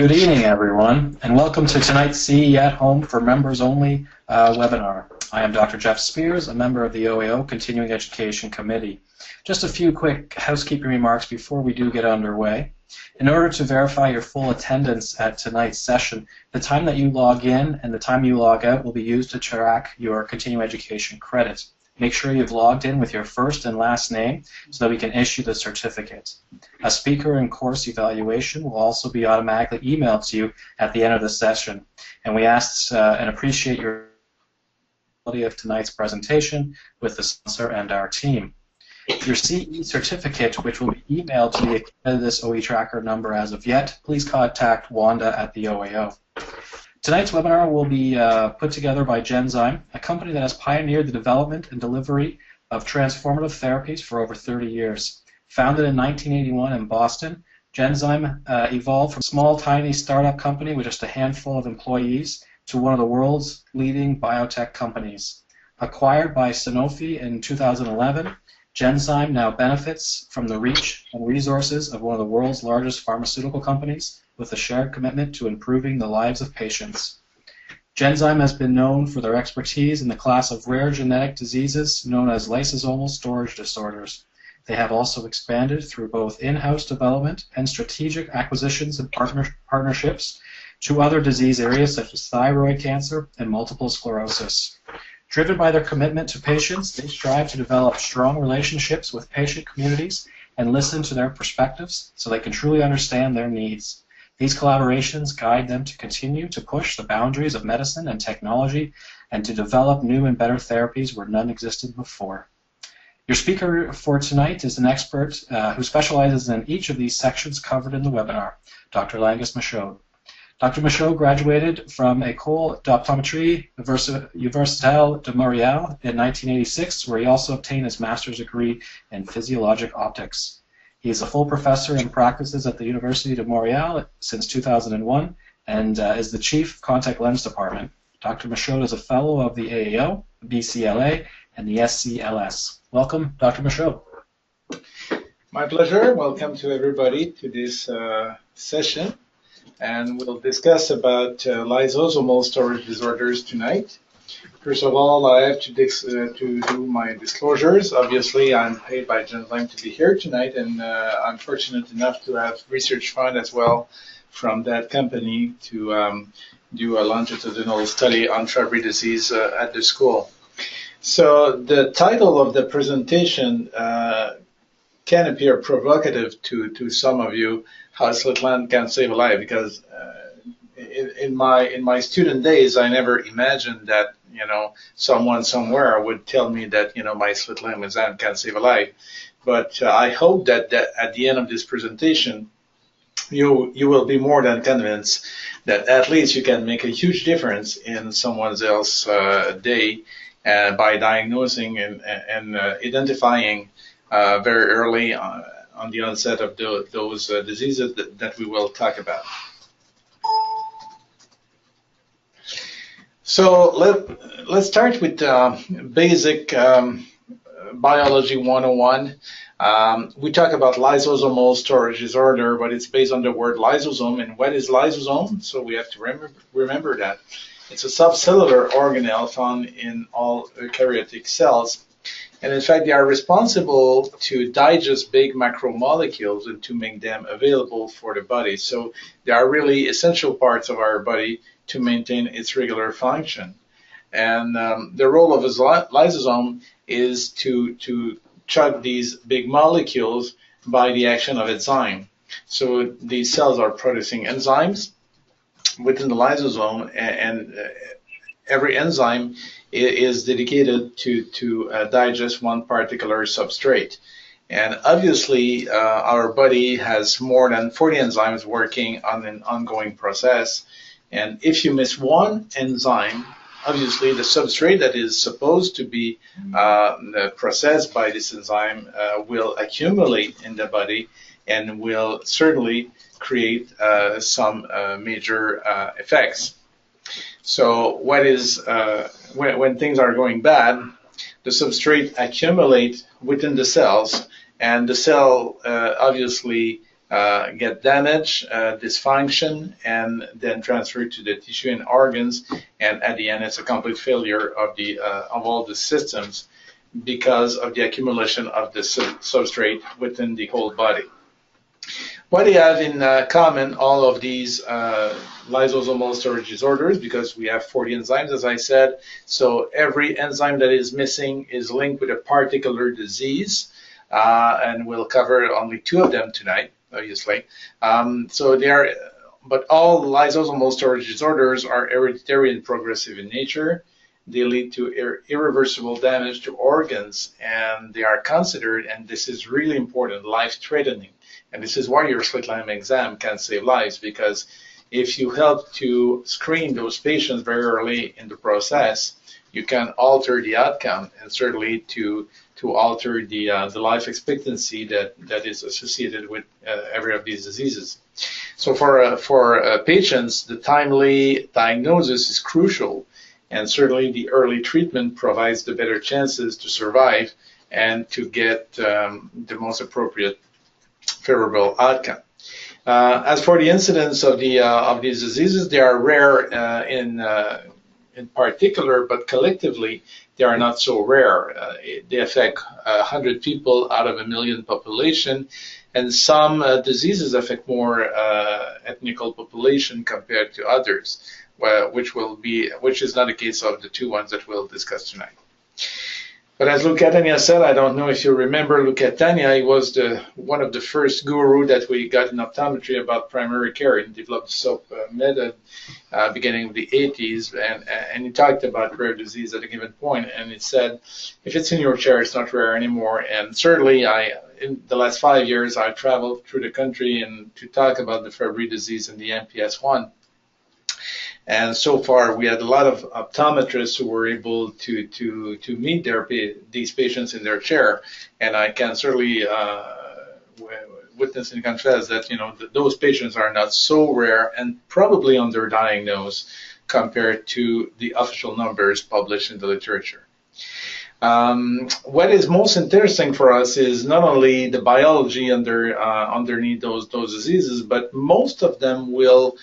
Good evening, everyone, and welcome to tonight's CE at Home for Members Only webinar. I am Dr. Jeff Spears, a member of the OAO Continuing Education Committee. Just a few quick housekeeping remarks before we do get underway. In order to verify your full attendance at tonight's session, the time that you log in and the time you log out will be used to track your continuing education credit. Make sure you've logged in with your first and last name so that we can issue the certificate. A speaker and course evaluation will also be automatically emailed to you at the end of the session. And we ask and appreciate your quality of tonight's presentation with the sponsor and our team. Your CE certificate, which will be emailed to the this OE tracker number as of yet, please contact Wanda at the OAO. Tonight's webinar will be put together by Genzyme, a company that has pioneered the development and delivery of transformative therapies for over 30 years. Founded in 1981 in Boston, Genzyme evolved from a small, tiny startup company with just a handful of employees to one of the world's leading biotech companies. Acquired by Sanofi in 2011, Genzyme now benefits from the reach and resources of one of the world's largest pharmaceutical companies, with a shared commitment to improving the lives of patients. Genzyme has been known for their expertise in the class of rare genetic diseases known as lysosomal storage disorders. They have also expanded through both in-house development and strategic acquisitions and partnerships to other disease areas such as thyroid cancer and multiple sclerosis. Driven by their commitment to patients, they strive to develop strong relationships with patient communities and listen to their perspectives so they can truly understand their needs. These collaborations guide them to continue to push the boundaries of medicine and technology and to develop new and better therapies where none existed before. Your speaker for tonight is an expert who specializes in each of these sections covered in the webinar, Dr. Langus Michaud. Dr. Michaud graduated from École d'Optométrie Universitaire de Montréal in 1986, where he also obtained his master's degree in physiologic optics. He is a full professor and practices at the University of Montreal since 2001 and is the chief contact lens department. Dr. Michaud is a fellow of the AAO, BCLA, and the SCLS. Welcome, Dr. Michaud. My pleasure. Welcome to everybody to this session. And we'll discuss about lysosomal storage disorders tonight. First of all, I have to do my disclosures. Obviously, I'm paid by Genzyme to be here tonight, and I'm fortunate enough to have research fund as well from that company to do a longitudinal study on Fabry disease at the school. So the title of the presentation can appear provocative to some of you, how Slit can save a life, because in my student days, I never imagined that someone somewhere would tell me that my slit lamp exam can save a life. But I hope that at the end of this presentation, you will be more than convinced that at least you can make a huge difference in someone else's day by diagnosing and identifying very early on the onset of those diseases that we will talk about. So let's start with basic biology 101. We talk about lysosomal storage disorder, but it's based on the word lysosome. And what is lysosome? So we have to remember that. It's a subcellular organelle found in all eukaryotic cells. And in fact, they are responsible to digest big macromolecules and to make them available for the body. So they are really essential parts of our body to maintain its regular function. And the role of a lysosome is to chug these big molecules by the action of enzyme. So these cells are producing enzymes within the lysosome, and every enzyme is dedicated to digest one particular substrate. And obviously, our body has more than 40 enzymes working on an ongoing process. And if you miss one enzyme, obviously the substrate that is supposed to be processed by this enzyme will accumulate in the body and will certainly create some major effects. So what is when things are going bad, the substrate accumulate within the cells, and the cell obviously get damaged, dysfunction, and then transferred to the tissue and organs. And at the end, it's a complete failure of all the systems because of the accumulation of the substrate within the whole body. What they have in common, all of these lysosomal storage disorders, because we have 40 enzymes, as I said, so every enzyme that is missing is linked with a particular disease, and we'll cover only 2 of them tonight, obviously. But all lysosomal storage disorders are hereditary and progressive in nature. They lead to irreversible damage to organs, and they are considered, and this is really important, life-threatening. And this is why your slit lamp exam can save lives, because if you help to screen those patients very early in the process, you can alter the outcome and certainly to alter the life expectancy that is associated with every of these diseases. So for patients, the timely diagnosis is crucial, and certainly the early treatment provides the better chances to survive and to get the most appropriate favorable outcome. As for the incidence of these diseases, they are rare in particular, but collectively they are not so rare. They affect 100 people out of a million population, and some diseases affect more ethnical population compared to others, which is not the case of the 2 ones that we'll discuss tonight. But as Lou Catania said, I don't know if you remember Lou Catania, he was one of the first guru that we got in optometry about primary care. He developed the SOAP method beginning of the 80s, and he talked about rare disease at a given point, and he said, if it's in your chair, it's not rare anymore. And certainly, in the last 5 years, I traveled through the country and to talk about the Fabry disease and the MPS 1. And so far, we had a lot of optometrists who were able to meet these patients in their chair, and I can certainly witness and confess that those patients are not so rare and probably underdiagnosed compared to the official numbers published in the literature. What is most interesting for us is not only the biology underneath those diseases, but most of them will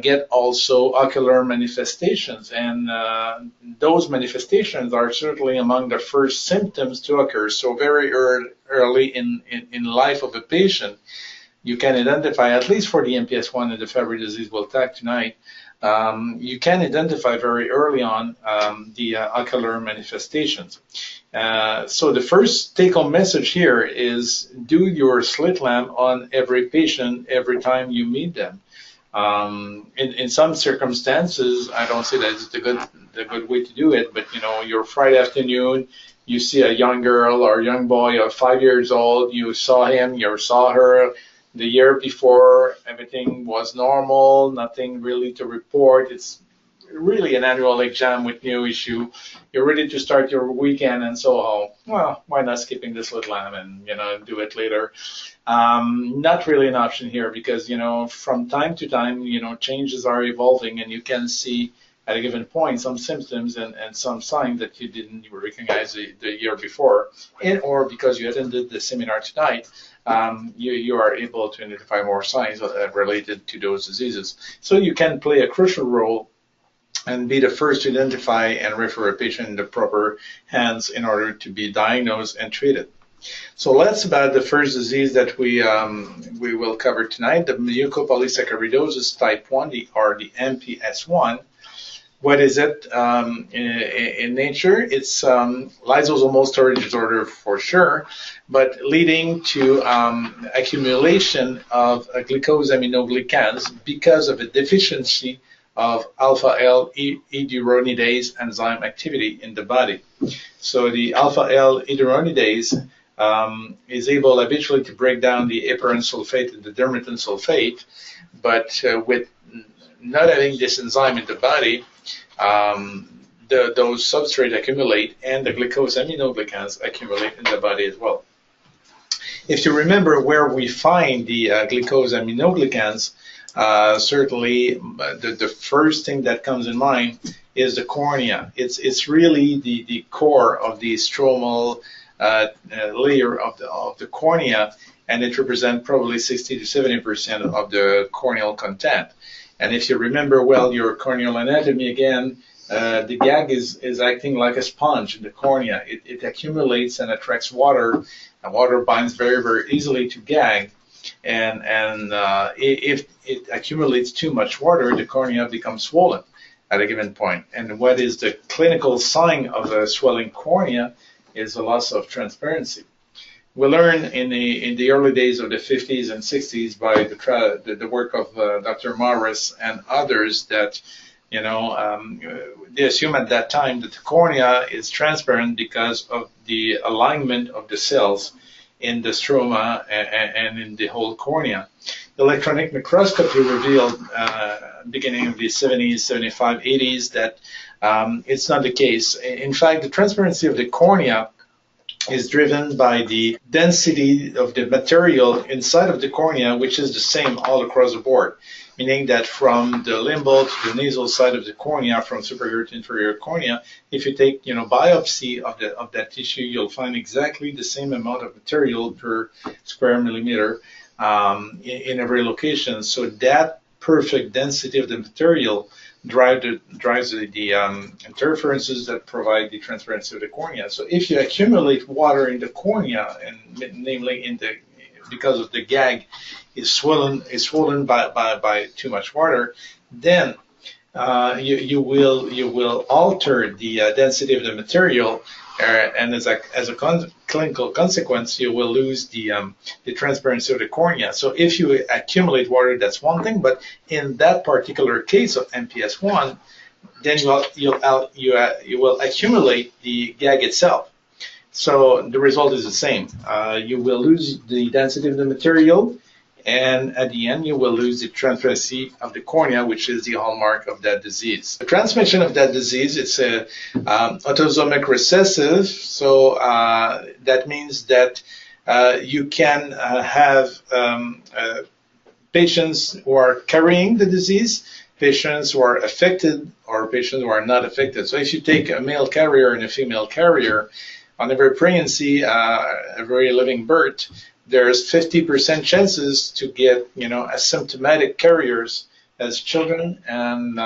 get also ocular manifestations, and those manifestations are certainly among the first symptoms to occur. So very early in life of a patient, you can identify, at least for the MPS 1 and the Fabry disease we'll talk tonight, you can identify very early on the ocular manifestations. So the first take-home message here is do your slit lamp on every patient every time you meet them. In some circumstances, I don't say that it's the good way to do it, but your Friday afternoon, you see a young girl or young boy of 5 years old, you saw him, you saw her the year before, everything was normal, nothing really to report. It's really an annual exam with no issue. You're ready to start your weekend, and so, well, why not skipping this little lamb and do it later? Not really an option here, because from time to time changes are evolving, and you can see at a given point some symptoms and some signs that you didn't recognize the year before, or because you attended the seminar tonight, you are able to identify more signs related to those diseases. So you can play a crucial role and be the first to identify and refer a patient in the proper hands in order to be diagnosed and treated. So let's about the first disease that we will cover tonight, the mucopolysaccharidosis type 1, or the MPS 1. What is it in nature? It's lysosomal storage disorder for sure, but leading to accumulation of glycosaminoglycans because of a deficiency of alpha-L iduronidase enzyme activity in the body. So the alpha-L iduronidase is able habitually to break down the heparan sulfate and the dermatan sulfate, but with not having this enzyme in the body, those substrates accumulate and the glycosaminoglycans accumulate in the body as well. If you remember where we find the glycosaminoglycans, certainly the first thing that comes in mind is the cornea. It's really the core of the stromal layer of the cornea, and it represents probably 60 to 70% of the corneal content. And if you remember well your corneal anatomy again, the gag is acting like a sponge in the cornea. It accumulates and attracts water, and water binds very, very easily to gag. And if it accumulates too much water, the cornea becomes swollen at a given point. And what is the clinical sign of a swelling cornea is a loss of transparency. We learned in the early days of the 50s and 60s by the work of Dr. Morris and others that, they assume at that time that the cornea is transparent because of the alignment of the cells in the stroma and in the whole cornea. Electronic microscopy revealed beginning of the 70s, 75, 80s that it's not the case. In fact, the transparency of the cornea is driven by the density of the material inside of the cornea, which is the same all across the board, meaning that from the limbal to the nasal side of the cornea, from superior to inferior cornea, if you take biopsy of that tissue, you'll find exactly the same amount of material per square millimeter in every location. So that perfect density of the material drives the interferences that provide the transparency of the cornea. So if you accumulate water in the cornea, and namely because of the gag is swollen by too much water, then you will alter the density of the material, and as a clinical consequence, you will lose the transparency of the cornea. So if you accumulate water, that's one thing, but in that particular case of MPS 1, then you will accumulate the gag itself. So the result is the same. You will lose the density of the material, and at the end, you will lose the transparency of the cornea, which is the hallmark of that disease. The transmission of that disease, it's autosomic recessive, so that means that you can have patients who are carrying the disease, patients who are affected, or patients who are not affected. So if you take a male carrier and a female carrier, on every pregnancy, every living birth, there's 50% chances to get, asymptomatic carriers as children, and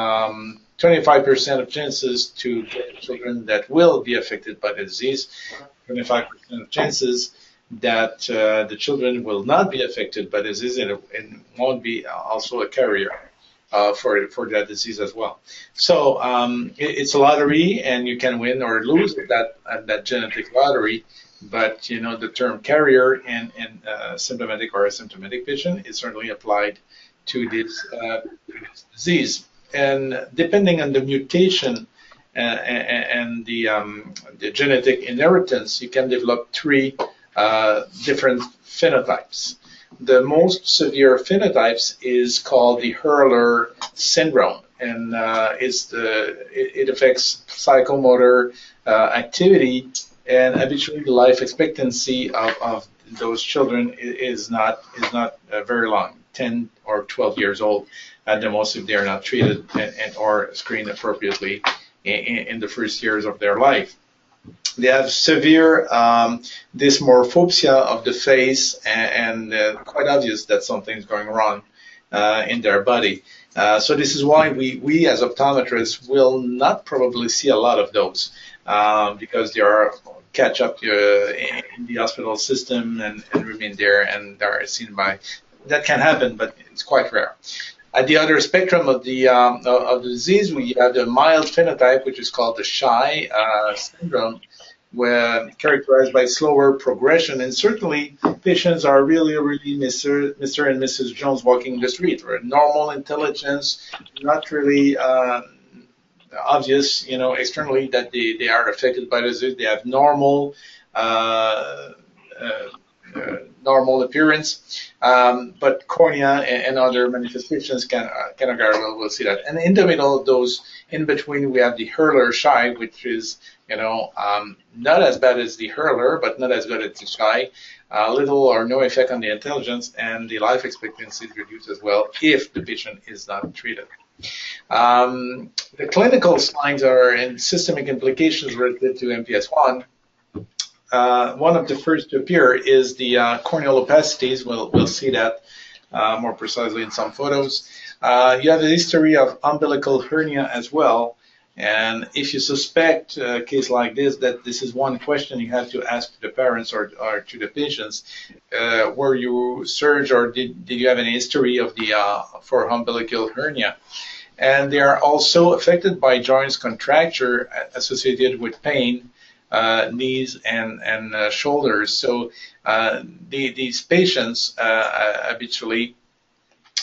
25% of chances to get children that will be affected by the disease, 25% of chances that the children will not be affected by the disease and won't be also a carrier for that disease as well. So it's a lottery, and you can win or lose that genetic lottery. But the term carrier and symptomatic or asymptomatic patient is certainly applied to this disease. And depending on the mutation and the genetic inheritance, you can develop three different phenotypes. The most severe phenotypes is called the Hurler syndrome, and it affects psychomotor activity. And habitually, the life expectancy of those children is not very long, 10 or 12 years old at the most, if they are not treated or screened appropriately in the first years of their life. They have severe dysmorphopsia of the face, and quite obvious that something's going wrong in their body. So this is why we as optometrists will not probably see a lot of those because they are catch up in the hospital system and remain there, and they are seen by. That can happen, but it's quite rare. At the other spectrum of the disease, we have the mild phenotype, which is called the shy syndrome, where characterized by slower progression. And certainly, patients are really Mr. and Mrs. Jones walking the street, or normal intelligence, not really obvious, externally that they are affected by the disease. They have normal appearance, but cornea and other manifestations can occur. We'll see that. And in the middle of those, in between, we have the Hurler shy, which is not as bad as the Hurler, but not as good as the shy. Little or no effect on the intelligence, and the life expectancy is reduced as well if the patient is not treated. The clinical signs are in systemic implications related to MPS 1. one of the first to appear is the corneal opacities. We'll see that more precisely in some photos. You have a history of umbilical hernia as well. And if you suspect a case like this, that this is one question you have to ask to the parents or to the patients. Were you surged or did you have any history of for umbilical hernia? And they are also affected by joints contracture associated with pain, knees and shoulders. So these patients habitually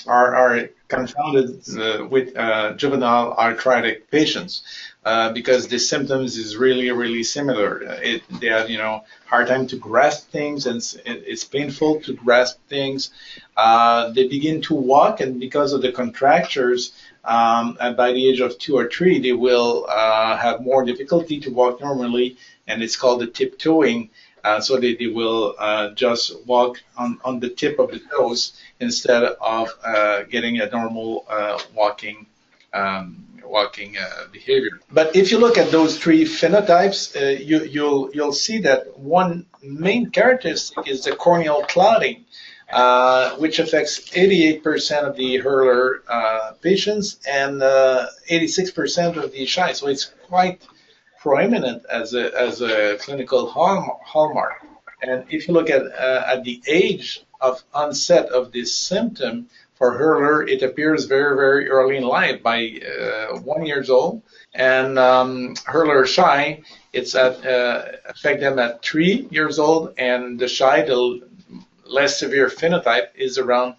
are confounded with juvenile arthritic patients because the symptoms is really similar. They have hard time to grasp things, and it's painful to grasp things. They begin to walk, and because of the contractures, and by the age of 2 or 3, they will have more difficulty to walk normally, and it's called the tiptoeing. So they will just walk on the tip of the toes instead of getting a normal walking behavior. But if you look at those 3 phenotypes, you'll see that one main characteristic is the corneal clouding, which affects 88% of the Hurler patients and 86% of the shy. So it's quite prominent as a clinical hallmark. And if you look at the age of onset of this symptom for Hurler, it appears very early in life, by 1 year old. And Hurler shy, it's affect them at 3 years old, and the shy, the less severe phenotype, is around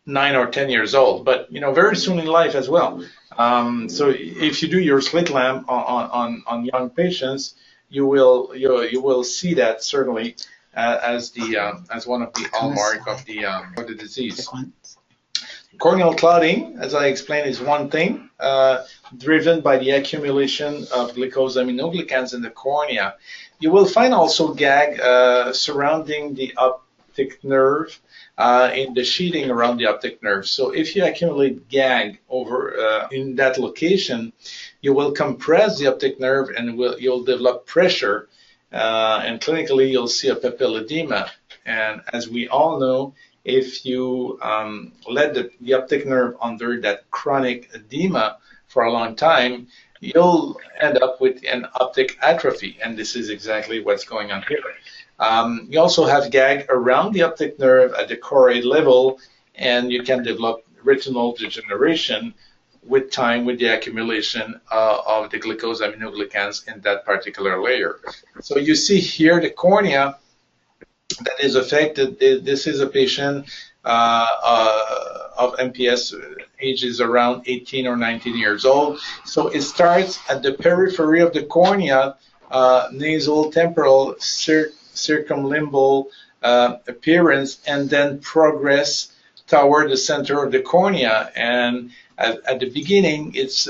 9 or 10 years old, but very soon in life as well. So if you do your slit lamp on young patients, you will see that certainly as one of the hallmark of the disease. Corneal clouding, as I explained, is one thing driven by the accumulation of glycosaminoglycans in the cornea. You will find also gag surrounding the optic nerve, in the sheathing around the optic nerve. So if you accumulate gag over in that location, you will compress the optic nerve and you'll develop pressure, and clinically you'll see a papilledema. And as we all know, if you let the optic nerve under that chronic edema for a long time, you'll end up with an optic atrophy, and this is exactly what's going on here. You also have gag around the optic nerve at the choroid level, and you can develop retinal degeneration with time, with the accumulation of the glycosaminoglycans in that particular layer. So you see here the cornea that is affected. This is a patient of MPS, ages around 18 or 19 years old. So it starts at the periphery of the cornea, nasal, temporal, circumlimbal appearance, and then progress toward the center of the cornea. And at the beginning, it's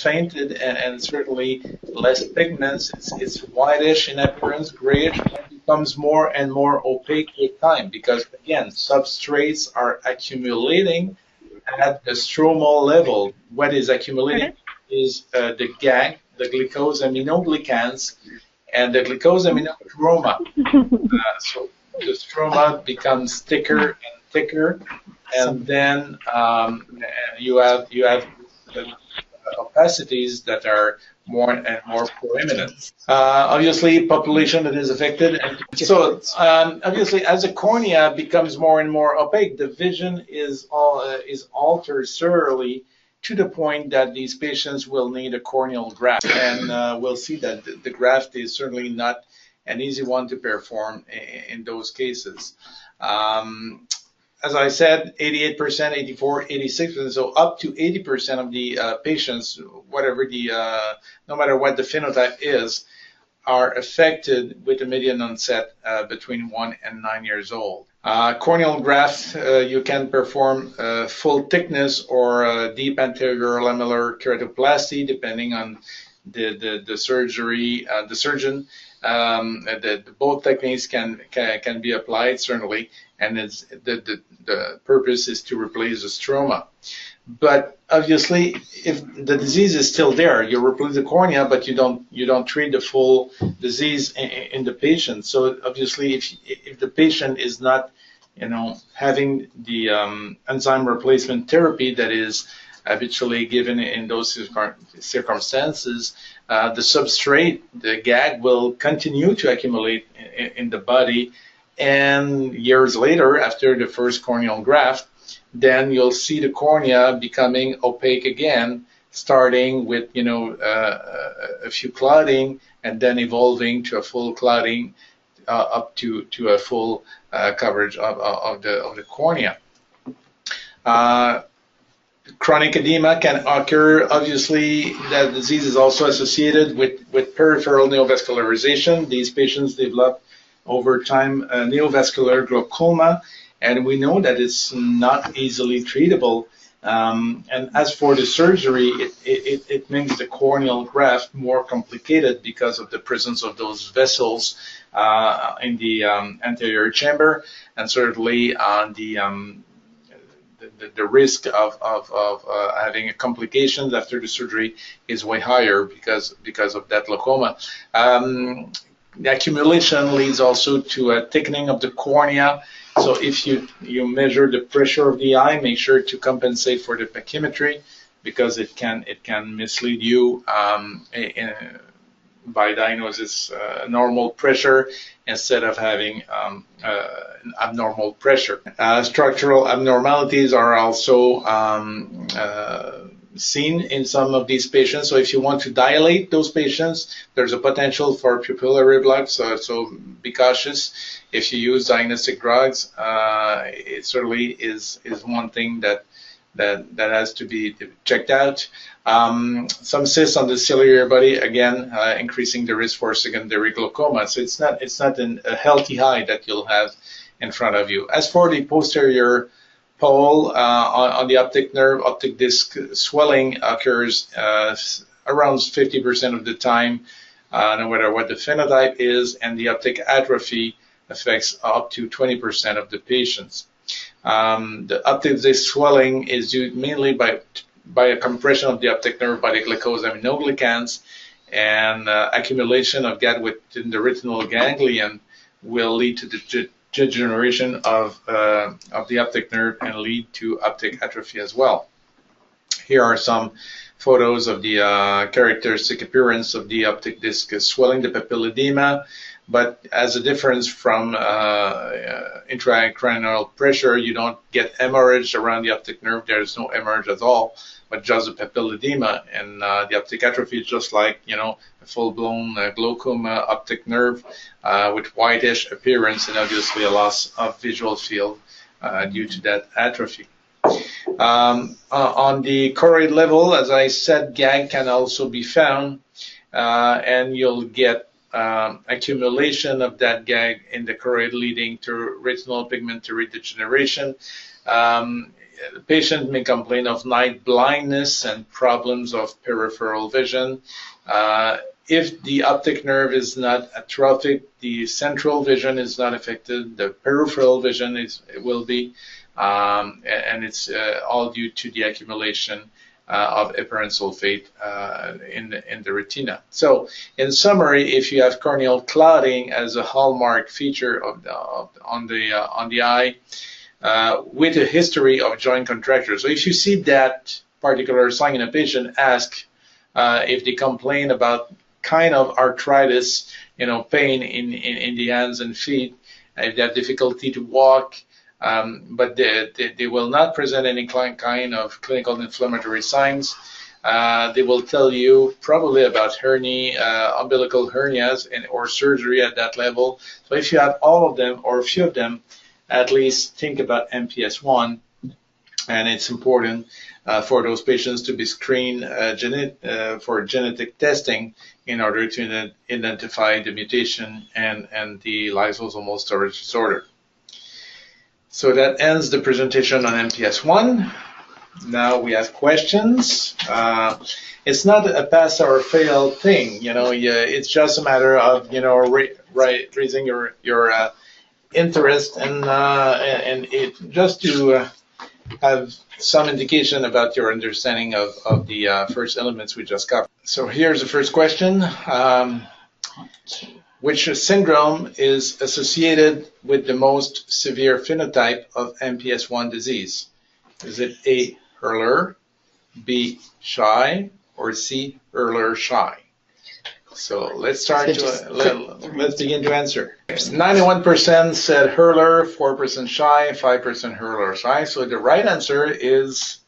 fainted and certainly less pigments. It's whitish in appearance, grayish, and becomes more and more opaque with time because, again, substrates are accumulating at the stromal level. What is accumulating is the GAG, the glycosaminoglycans, and the glycosaminochroma. So the stroma becomes thicker and thicker, and then you have opacities that are more and more prominent. Obviously, population that is affected. So obviously, as the cornea becomes more and more opaque, the vision is altered thoroughly to the point that these patients will need a corneal graft. And we'll see that the graft is certainly not an easy one to perform in those cases. As I said, 88%, 84, 86%, so up to 80% of the patients, no matter what the phenotype is, are affected with a median onset between 1 and 9 years old. Corneal graft, you can perform full thickness or deep anterior lamellar keratoplasty, depending on the surgery, the surgeon, Both techniques can be applied, certainly, and the purpose is to replace the stroma. But obviously, if the disease is still there, you replace the cornea, but you don't treat the full disease in the patient. So obviously, if the patient is not, having the enzyme replacement therapy that is habitually given in those circumstances, the substrate, the gag, will continue to accumulate in the body, and years later, after the first corneal graft, then you'll see the cornea becoming opaque again, starting with a few clotting, and then evolving to a full clotting, up to a full coverage of the cornea. Chronic edema can occur. Obviously, that disease is also associated with peripheral neovascularization. These patients develop over time neovascular glaucoma, and we know that it's not easily treatable. And as for the surgery, it makes the corneal graft more complicated because of the presence of those vessels in the anterior chamber, and certainly on the risk of having complications after the surgery is way higher because of that glaucoma. The accumulation leads also to a thickening of the cornea. So if you measure the pressure of the eye, make sure to compensate for the pachymetry, because it can mislead you by diagnosis normal pressure instead of having abnormal pressure. Structural abnormalities are also seen in some of these patients. So if you want to dilate those patients, there's a potential for pupillary block. So be cautious if you use diagnostic drugs. It certainly is one thing that has to be checked out. Some cysts on the ciliary body, again, increasing the risk for secondary glaucoma. So it's not a healthy eye that you'll have in front of you. As for the posterior pole on the optic nerve, optic disc swelling occurs around 50% of the time, no matter what the phenotype is, and the optic atrophy affects up to 20% of the patients. The optic disc swelling is due mainly by a compression of the optic nerve by the glycosaminoglycans, and accumulation of GAD within the retinal ganglion will lead to the degeneration of the optic nerve and lead to optic atrophy as well. Here are some photos of the characteristic appearance of the optic disc swelling, the papilledema. But as a difference from intracranial pressure, you don't get hemorrhage around the optic nerve. There's no hemorrhage at all, but just the papilledema. And the optic atrophy is just like, a full-blown glaucoma optic nerve with whitish appearance, and obviously a loss of visual field due to that atrophy. On the choroid level, as I said, GAG can also be found, and you'll get accumulation of that GAG in the choroid, leading to retinal pigmentary degeneration. The patient may complain of night blindness and problems of peripheral vision. If the optic nerve is not atrophic, the central vision is not affected. The peripheral vision will be, and it's all due to the accumulation of heparan sulfate in the retina. So, in summary, if you have corneal clotting as a hallmark feature on the eye, with a history of joint contracture, so if you see that particular sign in a patient, ask if they complain about kind of arthritis, pain in the hands and feet, if they have difficulty to walk. But they will not present any kind of clinical inflammatory signs. They will tell you probably about umbilical hernias or surgery at that level. So if you have all of them or a few of them, at least think about MPS I, and it's important for those patients to be screened for genetic testing in order to identify the mutation and the lysosomal storage disorder. So that ends the presentation on MPS I. Now we have questions. It's not a pass or fail thing, it's just a matter of, raising your interest and it just to have some indication about your understanding of the first elements we just covered. So here's the first question. Which syndrome is associated with the most severe phenotype of MPS I disease? Is it A, Hurler, B, Shy, or C, Hurler-Shy? So let's let's begin to answer. 91% said Hurler, 4% Shy, 5% Hurler-Shy. So the right answer is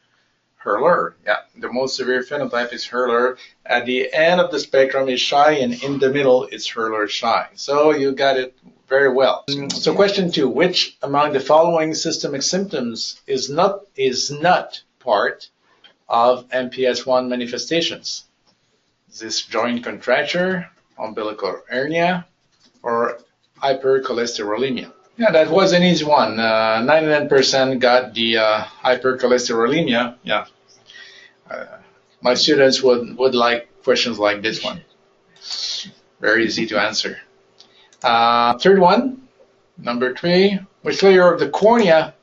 Hurler. Yeah, the most severe phenotype is Hurler. At the end of the spectrum is Shy, and in the middle is Hurler-Shy. So you got it very well. So question 2, which among the following systemic symptoms is not part of MPS I manifestations? Is this joint contracture, umbilical hernia, or hypercholesterolemia? Yeah, that was an easy one. 99% got the hypercholesterolemia. Yeah, my students would like questions like this one. Very easy to answer. Third one, number 3, which layer of the cornea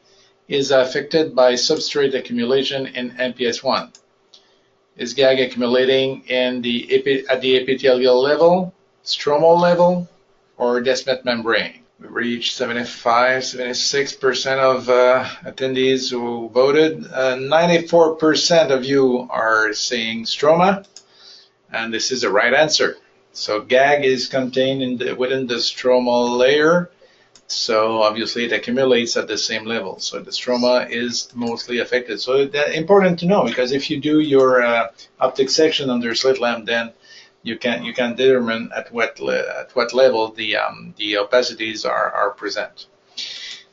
is affected by substrate accumulation in MPS I? Is GAG accumulating at the epithelial level, stromal level, or Descemet membrane? We reached 76% of attendees who voted. 94% of you are saying stroma, and this is the right answer. So GAG is contained within the stromal layer, so obviously it accumulates at the same level. So the stroma is mostly affected. So that's important to know, because if you do your optic section under slit lamp, then you can determine at what level the opacities are present.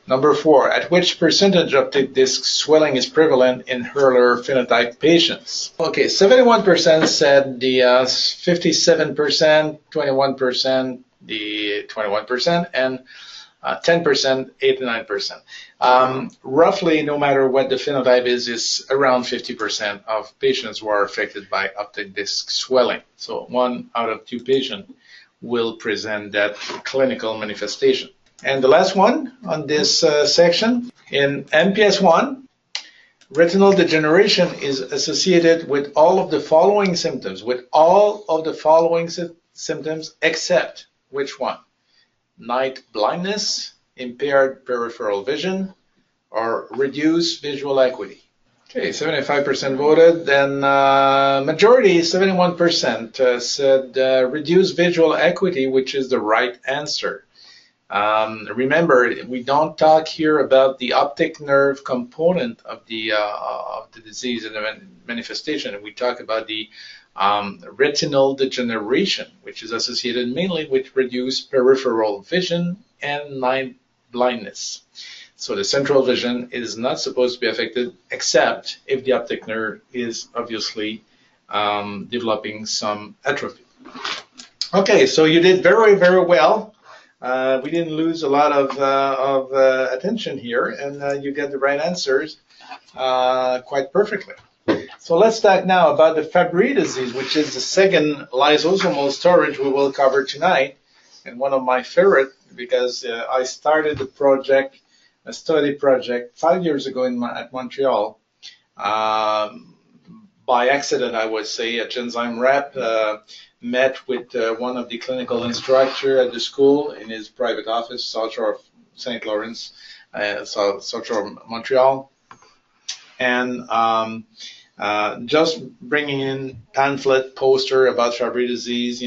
Number 4, at which percentage optic disc swelling is prevalent in Hurler phenotype patients? Okay, 71% said the 57%, 21% the 21%, and 10%, 89%. Roughly, no matter what the phenotype is around 50% of patients who are affected by optic disc swelling. So 1 out of 2 patients will present that clinical manifestation. And the last one on this section, in MPS I, retinal degeneration is associated with all of the following symptoms, except which one? Night blindness, impaired peripheral vision, or reduced visual acuity. Okay, 75% voted, then majority, 71%, said reduced visual acuity, which is the right answer. Remember, we don't talk here about the optic nerve component of the disease and the manifestation. We talk about the retinal degeneration, which is associated mainly with reduced peripheral vision and night blindness. So the central vision is not supposed to be affected, except if the optic nerve is obviously developing some atrophy. Okay, so you did very, very well. We didn't lose a lot of attention here, and you get the right answers quite perfectly. So let's talk now about the Fabry disease, which is the second lysosomal storage we will cover tonight, and one of my favorite, because I started a study project 5 years ago at Montreal. By accident, I would say, a Genzyme rep met with one of the clinical instructors at the school in his private office, South Shore of St. Lawrence, South Shore of Montreal, and just bringing in pamphlet poster about Fabry disease,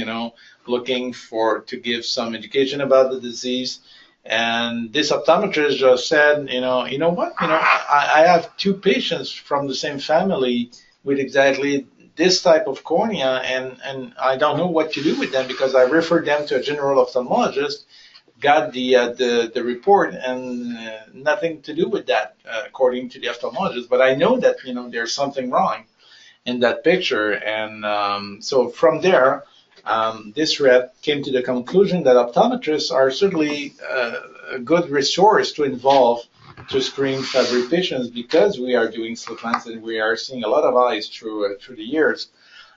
looking to give some education about the disease. And this optometrist just said, you know what, I have 2 patients from the same family with exactly this type of cornea, and I don't know what to do with them, because I referred them to a general ophthalmologist, got the report, and nothing to do with that, according to the ophthalmologist. But I know that there's something wrong in that picture, and so from there, this rep came to the conclusion that optometrists are certainly a good resource to involve to screen Fabry patients because we are doing slit lamps and we are seeing a lot of eyes through the years.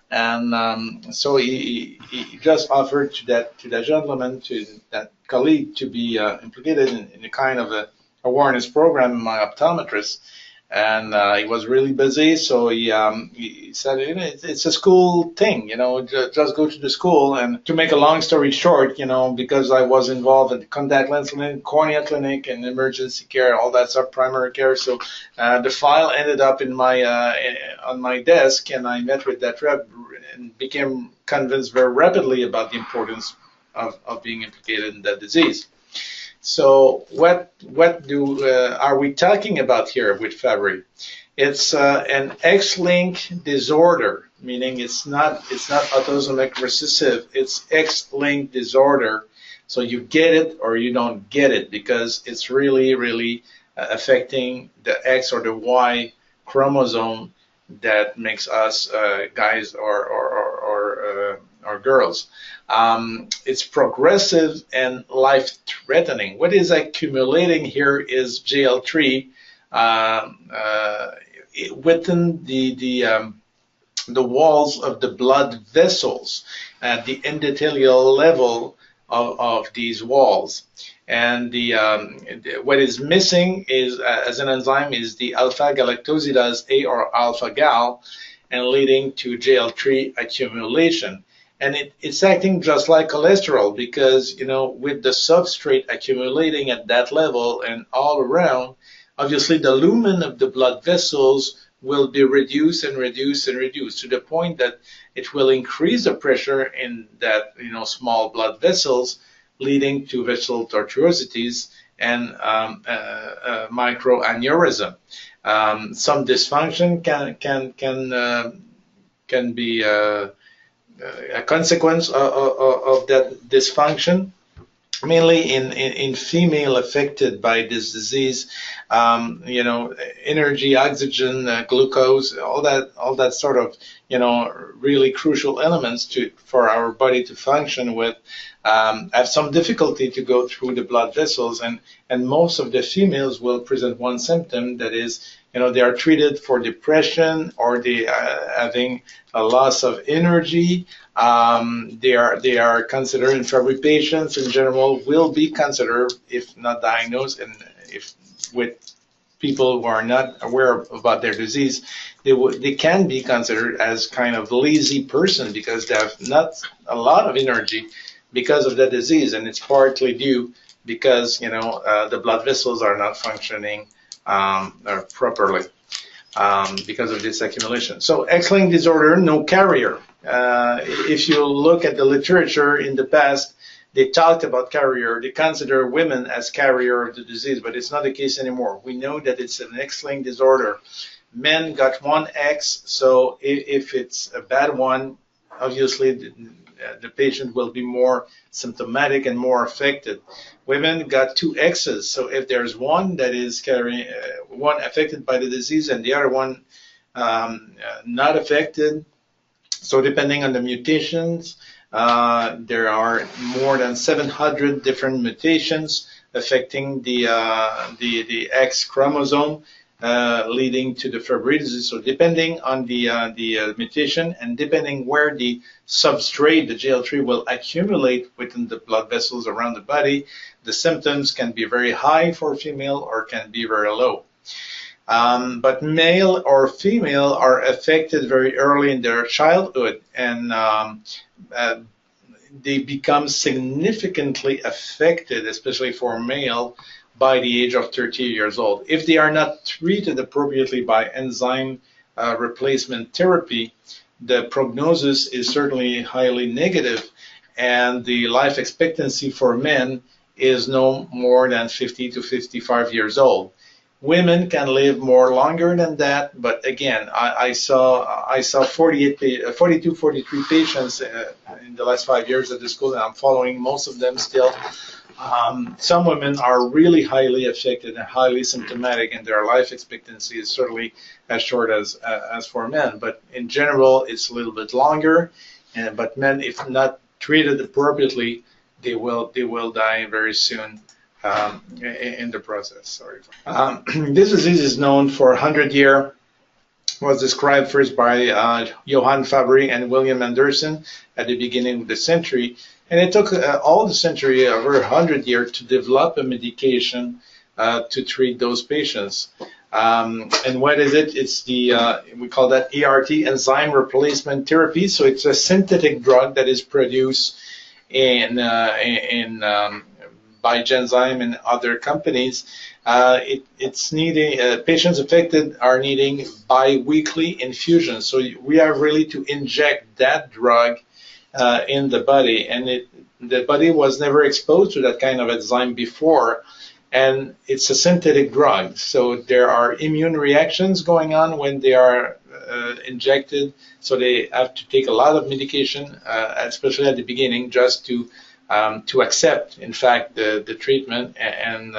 And so he just offered to that gentleman, to that colleague, to be implicated in a kind of a awareness program in my optometrist. And he was really busy, so he said, it's a school thing, just go to the school. And to make a long story short, because I was involved in the contact lens clinic, cornea clinic, and emergency care, all that stuff, primary care. So the file ended up in my on my desk, and I met with that rep and became convinced very rapidly about the importance of being implicated in that disease. So what are we talking about here with Fabry? It's an X-linked disorder, meaning it's not autosomic recessive. It's X-linked disorder. So you get it or you don't get it, because it's really affecting the X or the Y chromosome that makes us guys or girls. It's progressive and life-threatening. What is accumulating here is GL3 within the walls of the blood vessels at the endothelial level of these walls. And what is missing is, as an enzyme, is the alpha-galactosidase A, or alpha-gal, and leading to GL3 accumulation. And it's acting just like cholesterol, because, with the substrate accumulating at that level and all around, obviously the lumen of the blood vessels will be reduced and reduced and reduced to the point that it will increase the pressure in that, small blood vessels, leading to vessel tortuosities and microaneurysm. Some dysfunction can be a consequence of that dysfunction, mainly in female affected by this disease. Energy, oxygen, glucose, all that sort of really crucial elements for our body to function with, have some difficulty to go through the blood vessels, and most of the females will present one symptom, that is, they are treated for depression, or they are having a loss of energy. They are considered, in Fabry patients in general will be considered, if not diagnosed, and if with people who are not aware about their disease, they can be considered as kind of lazy person, because they have not a lot of energy because of the disease, and it's partly due because the blood vessels are not functioning properly because of this accumulation. So X-linked disorder, no carrier. If you look at the literature in the past, they talked about carrier. They consider women as carrier of the disease, but it's not the case anymore. We know that it's an X-linked disorder. Men got one X, so if it's a bad one, obviously the patient will be more symptomatic and more affected. Women got two X's, so if there's one that is carrying, one affected by the disease and the other one not affected, so depending on the mutations, there are more than 700 different mutations affecting the X chromosome, leading to the Fabry disease. So depending on the mutation, and depending where the substrate, the GL3, will accumulate within the blood vessels around the body, the symptoms can be very high for female or can be very low. But male or female are affected very early in their childhood, and they become significantly affected, especially for male, by the age of 30 years old. If they are not treated appropriately by enzyme replacement therapy, the prognosis is certainly highly negative, and the life expectancy for men is no more than 50 to 55 years old. Women can live more longer than that, but again, I saw 42, 43 patients in the last 5 years at the school, and I'm following most of them still. Some women are really highly affected and highly symptomatic, and their life expectancy is certainly as short as for men. But in general, it's a little bit longer. But men, if not treated appropriately, they will die very soon in the process. Sorry. This disease is known for 100 years. Was described first by Johann Fabry and William Anderson at the beginning of the century. And it took all the century, over 100 years, to develop a medication to treat those patients. And what is it? It's we call that ERT, enzyme replacement therapy. So it's a synthetic drug that is produced by Genzyme and other companies. It's needing, patients affected are needing bi-weekly infusions. So we are really to inject that drug in the body, and the body was never exposed to that kind of enzyme before, and it's a synthetic drug. So there are immune reactions going on when they are injected, so they have to take a lot of medication, especially at the beginning, just to accept, in fact, the treatment and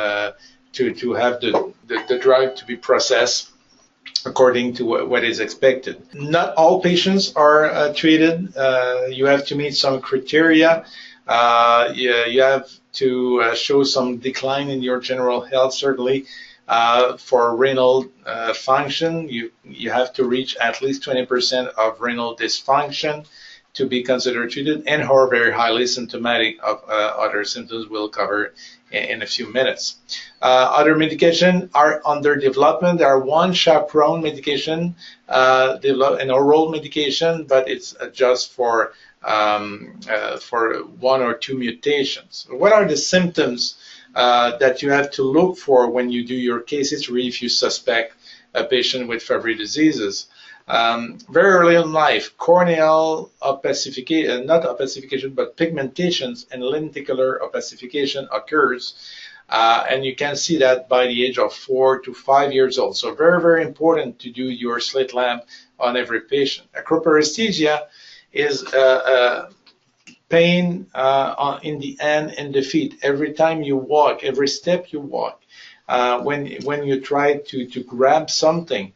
to have the drug to be processed according to what is expected. Not all patients are treated. You have to meet some criteria. You have to show some decline in your general health, certainly. For renal function, you have to reach at least 20% of renal dysfunction to be considered treated, and or very highly symptomatic of other symptoms we'll cover in a few minutes. Other medication are under development. There are one chaperone medication, an oral medication, but it's just for one or two mutations. What are the symptoms that you have to look for when you do your case history if you suspect a patient with Fabry diseases? Very early in life, corneal opacification, not opacification, but pigmentations and lenticular opacification occurs, and you can see that by the age of 4 to 5 years old. So very, very important to do your slit lamp on every patient. Acroparesthesia is pain in the hand and the feet. Every time you walk, every step you walk, when you try to grab something,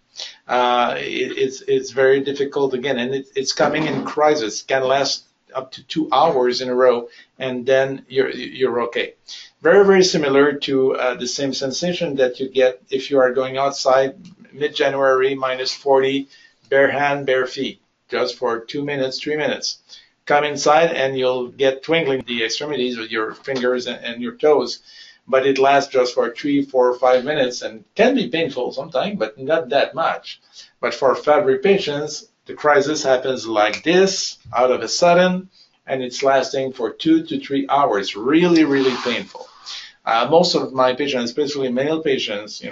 it's very difficult again, and it's coming in crisis. It can last up to 2 hours in a row, and then you're okay. Very, very similar to the same sensation that you get if you are going outside mid-January, -40, bare hand, bare feet, just for 2 minutes, 3 minutes. Come inside and you'll get tingling the extremities with your fingers and your toes, but it lasts just for 3, 4, 5 minutes and can be painful sometimes, but not that much. But for Fabry patients, the crisis happens like this, out of a sudden, and it's lasting for 2 to 3 hours. Really, really painful. Most of my patients, especially male patients,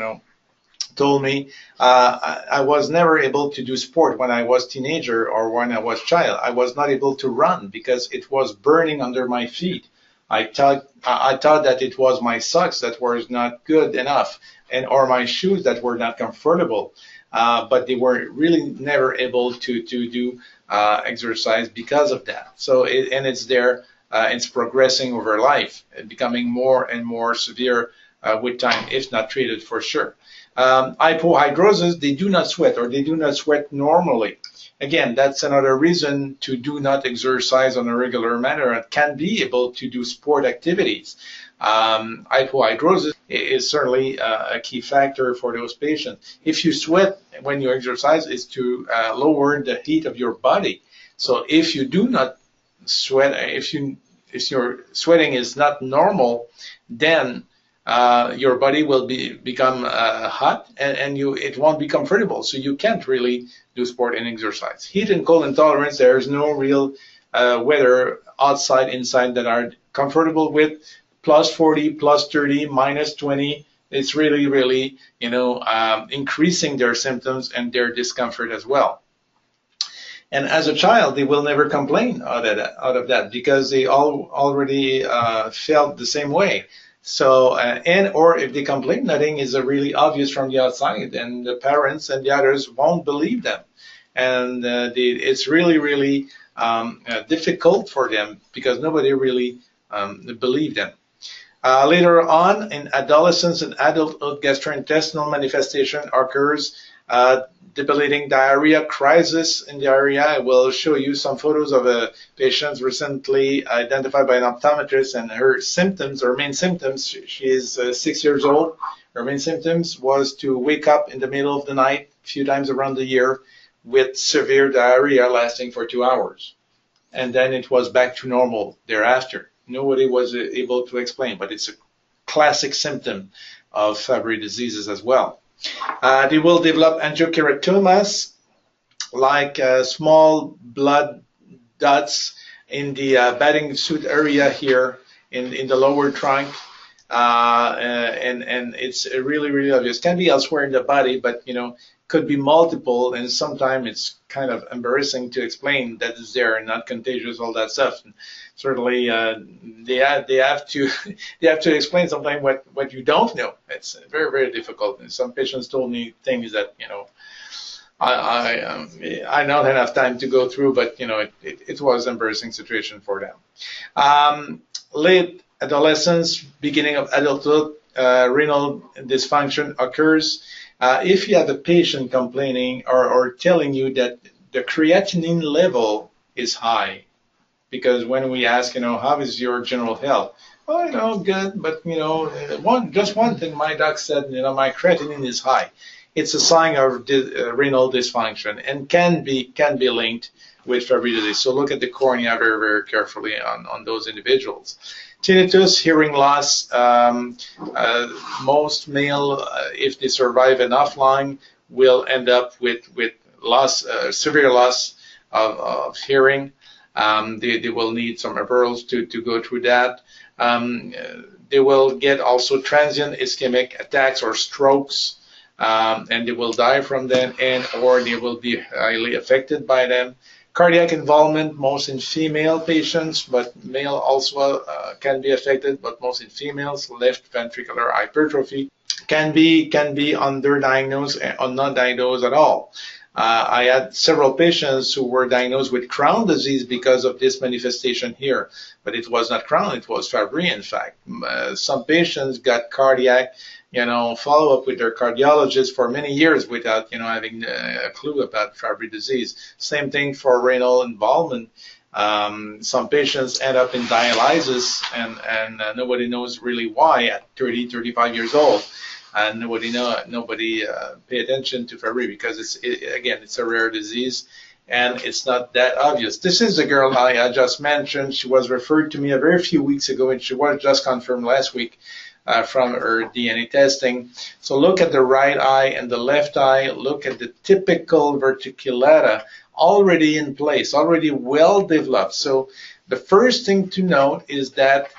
told me I was never able to do sport when I was teenager or when I was child. I was not able to run because it was burning under my feet. I thought that it was my socks that were not good enough, or my shoes that were not comfortable, but they were really never able to do exercise because of that. So it's there. It's progressing over life, becoming more and more severe with time, if not treated for sure. Hypohidrosis, they do not sweat, or they do not sweat normally. Again, that's another reason to do not exercise on a regular manner and can be able to do sport activities. Hypohidrosis is certainly a key factor for those patients. If you sweat when you exercise, it's to lower the heat of your body. So if you do not sweat, if your sweating is not normal, then your body will become hot, and it won't be comfortable. So you can't really do sport and exercise. Heat and cold intolerance, there's no real weather outside, inside that are comfortable with. +40, +30, -20. It's really, really, increasing their symptoms and their discomfort as well. And as a child, they will never complain out of that because they already felt the same way. So, or if they complain, nothing is really obvious from the outside, and the parents and the others won't believe them. And it's really, really difficult for them because nobody really believed them. Later on, in adolescence and adulthood, gastrointestinal manifestation occurs Debilitating diarrhea, crisis in the area. I will show you some photos of a patient recently identified by an optometrist, and her symptoms, her main symptoms, she is 6 years old. Her main symptoms was to wake up in the middle of the night a few times around the year with severe diarrhea lasting for 2 hours. And then it was back to normal thereafter. Nobody was able to explain, but it's a classic symptom of Fabry diseases as well. They will develop angiokeratomas, like small blood dots in the bathing suit area here in the lower trunk. And it's really, really obvious. Can be elsewhere in the body, but could be multiple, and sometimes it's kind of embarrassing to explain that it's there and not contagious, all that stuff. And certainly, they have to explain sometimes what you don't know. It's very, very difficult. And some patients told me things that I don't have time to go through, but it was an embarrassing situation for them. Late adolescence, beginning of adulthood, renal dysfunction occurs. If you have a patient complaining or telling you that the creatinine level is high, because when we ask, how is your general health? Oh, good, but just one thing my doc said, my creatinine is high. It's a sign of renal dysfunction and can be linked with Fabry disease. So look at the cornea very, very carefully on those individuals. Tinnitus, hearing loss. Most male, if they survive an offline, will end up with loss, severe loss of hearing. They will need some referrals to go through that. They will get also transient ischemic attacks or strokes, and they will die from them, or they will be highly affected by them. Cardiac involvement, most in female patients, but male also can be affected, but most in females. Left ventricular hypertrophy can be underdiagnosed or not diagnosed at all. I had several patients who were diagnosed with Crohn's disease because of this manifestation here, but it was not Crohn, it was Fabry, in fact. Some patients got cardiac follow-up with their cardiologist for many years without, having a clue about Fabry disease. Same thing for renal involvement. Some patients end up in dialysis, and nobody knows really why at 30, 35 years old. And nobody pay attention to Fabry because it's a rare disease, and it's not that obvious. This is the girl I just mentioned. She was referred to me a very few weeks ago, and she was just confirmed last week from her DNA testing. So look at the right eye and the left eye. Look at the typical verticulata already in place, already well developed. So the first thing to note is that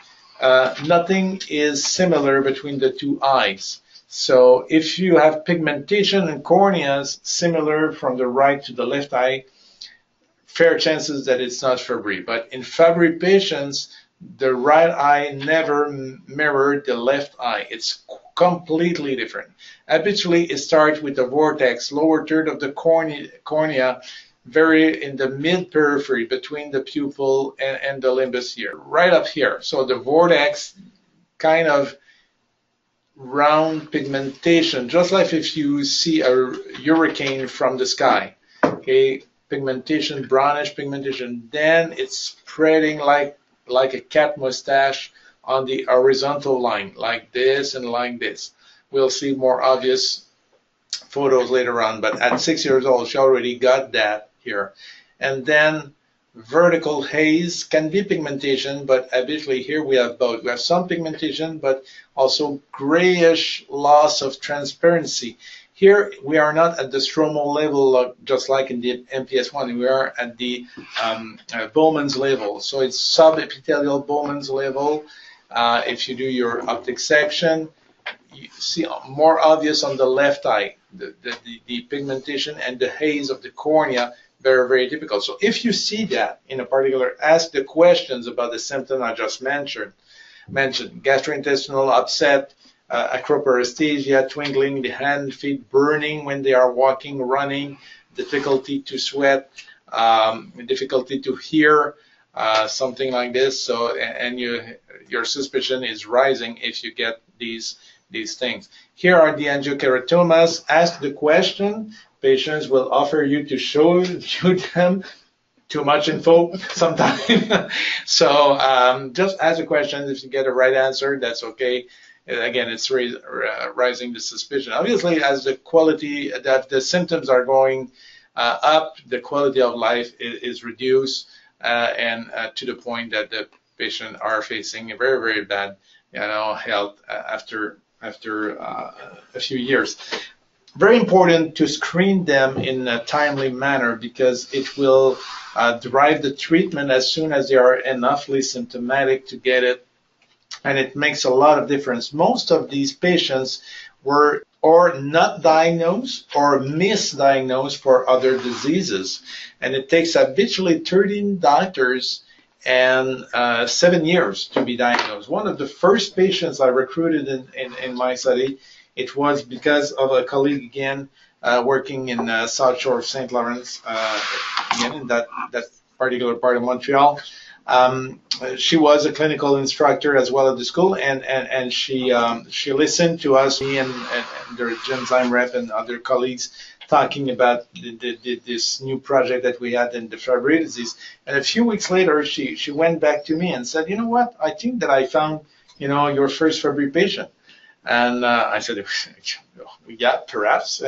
nothing is similar between the two eyes. So if you have pigmentation and corneas similar from the right to the left eye, fair chances that it's not Fabry. But in Fabry patients, the right eye never mirrored the left eye. It's completely different. Habitually, it starts with the vortex, lower third of the cornea, very in the mid-periphery between the pupil and the limbus here, right up here. So the vortex kind of round pigmentation, just like if you see a hurricane from the sky. Okay, pigmentation, brownish pigmentation. Then it's spreading like a cat mustache on the horizontal line, like this and like this. We'll see more obvious photos later on, but at 6 years old, she already got that here. And then vertical haze can be pigmentation, but habitually here we have both. We have some pigmentation, but also grayish loss of transparency. Here we are not at the stromal level, just like in the MPS 1. We are at the Bowman's level. So it's subepithelial Bowman's level. If you do your optic section, you see more obvious on the left eye, the pigmentation and the haze of the cornea. Very, very typical. So if you see that in a particular, ask the questions about the symptom I just mentioned. Gastrointestinal upset, acroparesthesia, twinkling, the hand, feet burning when they are walking, running, difficulty to sweat, difficulty to hear, something like this. So, and your suspicion is rising if you get these these things. Here are the angiokeratomas. Ask the question. Patients will offer you to show them. Too much info sometimes. So just ask a question. If you get a right answer, that's okay. Again, it's rising the suspicion. Obviously, as the quality that the symptoms are going up, the quality of life is reduced, and to the point that the patient are facing a very, very bad, health after a few years. Very important to screen them in a timely manner because it will derive the treatment as soon as they are enoughly symptomatic to get it, and it makes a lot of difference. Most of these patients were or not diagnosed or misdiagnosed for other diseases, and it takes habitually 13 doctors and 7 years to be diagnosed. One of the first patients I recruited in my study, it was because of a colleague again working in South Shore of St. Lawrence, again in that particular part of Montreal. She was a clinical instructor as well at the school, and she listened to us, me and their Genzyme rep and other colleagues, talking about this new project that we had in the Fabry disease. And a few weeks later, she went back to me and said, you know what, I think that I found, your first Fabry patient. And I said, yeah, perhaps.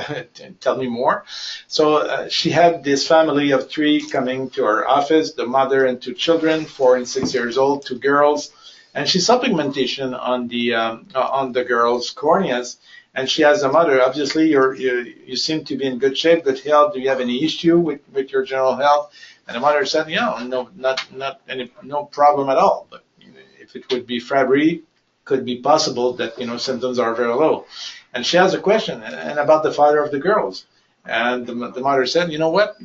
Tell me more. So she had this family of 3 coming to our office, the mother and 2 children, 4 and 6 years old, 2 girls. And she saw pigmentation on the girls' corneas. And she asked the mother, obviously, you seem to be in good shape, good health. Do you have any issue with your general health? And the mother said, yeah, no problem at all. But if it would be Fabry, could be possible that symptoms are very low. And she asked a question and about the father of the girls, and the mother said, you know what,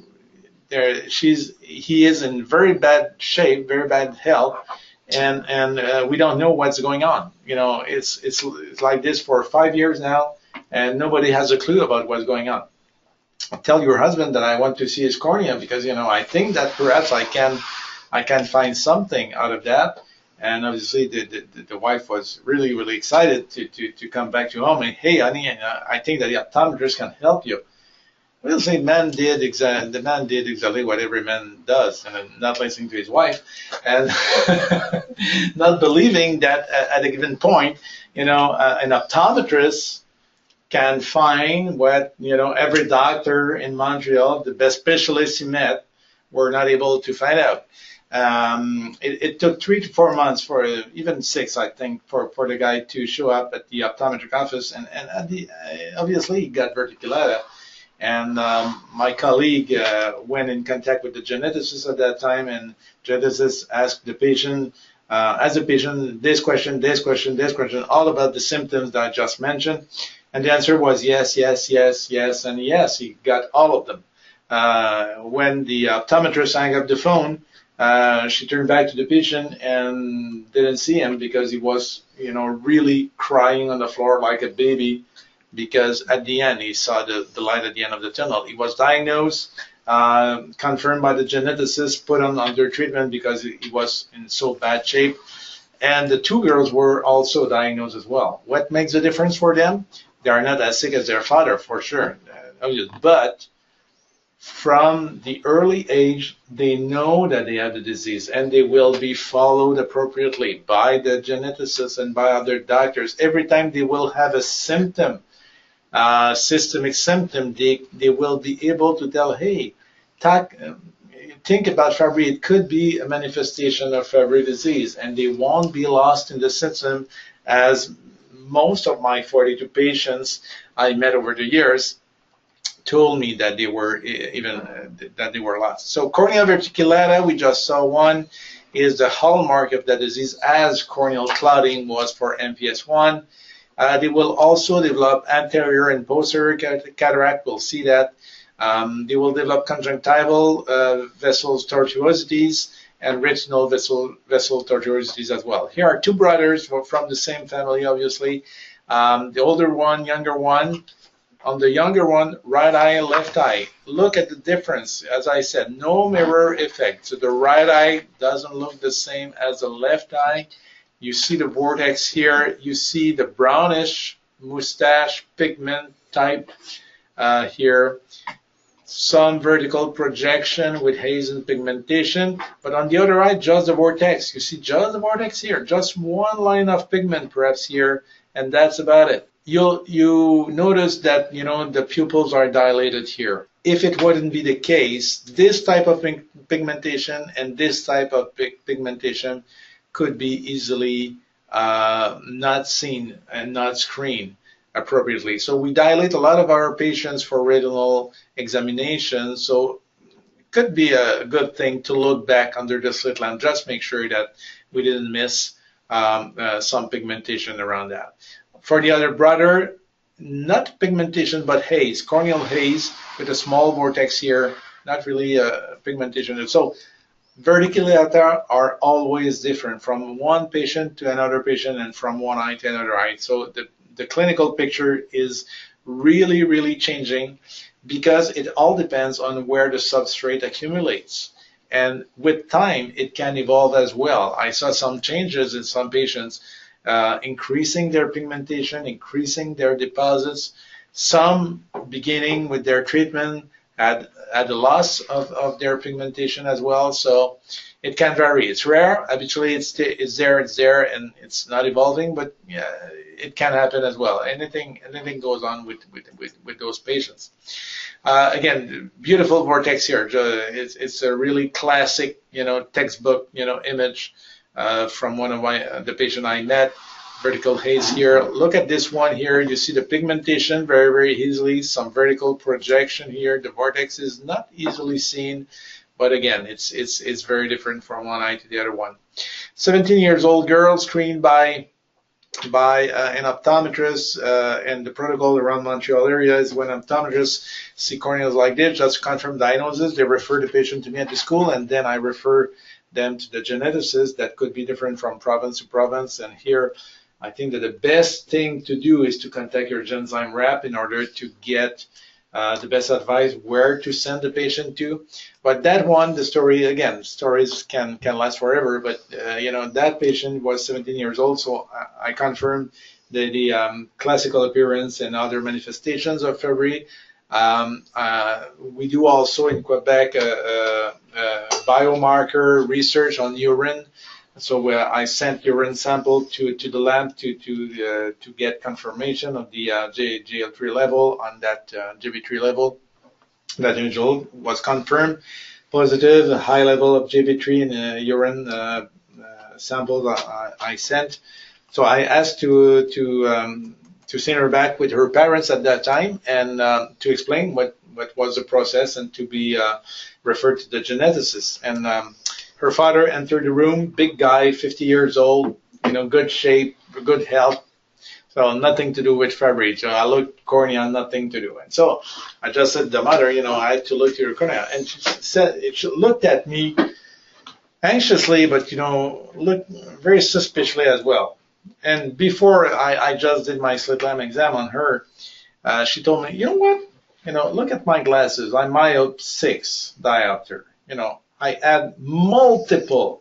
he is in very bad shape, very bad health, and we don't know what's going on. It's like this for 5 years now, and nobody has a clue about what's going on. Tell your husband that I want to see his cornea because I think that perhaps I can find something out of that. And obviously, the wife was really, really excited to come back to home. And hey, honey, I think that the optometrist can help you. Obviously, the man did exactly what every man does, and not listening to his wife, and not believing that at a given point, an optometrist can find what every doctor in Montreal, the best specialists he met, were not able to find out. It took 3 to 4 months, for even 6, I think, for the guy to show up at the optometric office, and obviously he got verticillata. And my colleague went in contact with the geneticist at that time, and geneticist asked the patient, as a patient, this question, all about the symptoms that I just mentioned, and the answer was yes, yes, yes, yes, and yes, he got all of them. When the optometrist hung up the phone, she turned back to the patient and didn't see him because he was, really crying on the floor like a baby, because at the end he saw the light at the end of the tunnel. He was diagnosed, confirmed by the geneticist, put on under treatment because he was in so bad shape. And the 2 girls were also diagnosed as well. What makes the difference for them? They are not as sick as their father, for sure. But from the early age, they know that they have the disease, and they will be followed appropriately by the geneticists and by other doctors. Every time they will have a symptom, systemic symptom, they will be able to tell, hey, think about Fabry. It could be a manifestation of Fabry disease, and they won't be lost in the system, as most of my 42 patients I met over the years told me that they were lost. So corneal verticillata, we just saw one, is the hallmark of the disease, as corneal clouding was for MPS I. They will also develop anterior and posterior cataract. We'll see that. They will develop conjunctival vessel tortuosities and retinal vessel tortuosities as well. Here are 2 brothers from the same family, obviously. The older one, younger one. On the younger one, right eye, left eye. Look at the difference. As I said, no mirror effect. So the right eye doesn't look the same as the left eye. You see the vortex here. You see the brownish mustache pigment type here. Some vertical projection with haze and pigmentation, but on the other eye, just the vortex. You see just the vortex here, just one line of pigment perhaps here, and that's about it. You notice that the pupils are dilated here. If it wouldn't be the case, this type of pigmentation and this type of pigmentation could be easily not seen and not screened appropriately. So we dilate a lot of our patients for retinal examination. So it could be a good thing to look back under the slit lamp, just make sure that we didn't miss some pigmentation around that. For the other brother, not pigmentation, but haze, corneal haze with a small vortex here, not really pigmentation. So vertical data are always different from one patient to another patient and from one eye to another eye. So the clinical picture is really, really changing because it all depends on where the substrate accumulates. And with time, it can evolve as well. I saw some changes in some patients, increasing their pigmentation, increasing their deposits. Some beginning with their treatment had a loss of their pigmentation as well. So it can vary. It's rare. Habitually, it's there, and it's not evolving. But yeah, it can happen as well. Anything goes on with those patients. Again, beautiful vortex here. It's a really classic, textbook, image from one of the patient I met. Vertical haze here. Look at this one here. You see the pigmentation very, very easily. Some vertical projection here. The vortex is not easily seen, but again, it's very different from one eye to the other one. 17 years old girl screened by an optometrist, and the protocol around Montreal area is when optometrists see corneas like this, just confirm diagnosis, they refer the patient to me at the school, and then I refer them to the geneticist. That could be different from province to province. And here, I think that the best thing to do is to contact your Genzyme rep in order to get the best advice where to send the patient to. But that one, the story, again, stories can last forever, but that patient was 17 years old, so I confirmed the classical appearance and other manifestations of Fabry. We do also in Quebec biomarker research on urine. So I sent urine sample to the lab to get confirmation of the GL3 level on that GB3 level. That individual was confirmed positive, a high level of GB3 in the urine sample that I sent. So I asked to send her back with her parents at that time and to explain what was the process and to be referred to the geneticist. And her father entered the room, big guy, 50 years old, good shape, good health. So nothing to do with Fabry. So I looked cornea, nothing to do. And so I just said to the mother, I had to look to your cornea. And she looked at me anxiously, but, looked very suspiciously as well. And before I just did my slit lamp exam on her, she told me, you know what? Look at my glasses. I'm myope 6 diopter. I had multiple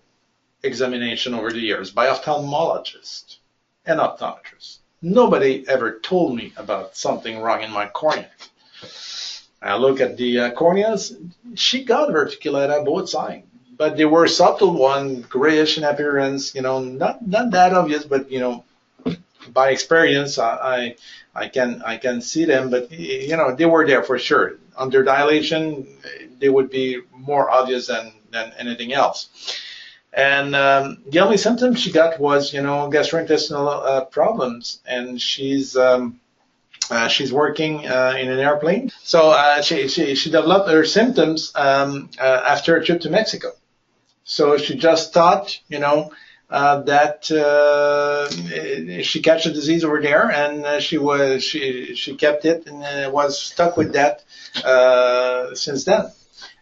examination over the years by ophthalmologists and optometrists. Nobody ever told me about something wrong in my cornea. I look at the corneas. She got verticillata both sides, but they were subtle one, grayish in appearance. Not that obvious, but by experience, I can see them. But they were there for sure. Under dilation, they would be more obvious than anything else. And the only symptom she got was, gastrointestinal problems, and she's working in an airplane. So she developed her symptoms after a trip to Mexico. So she just thought, that she catch the disease over there, and she kept it and was stuck with that since then.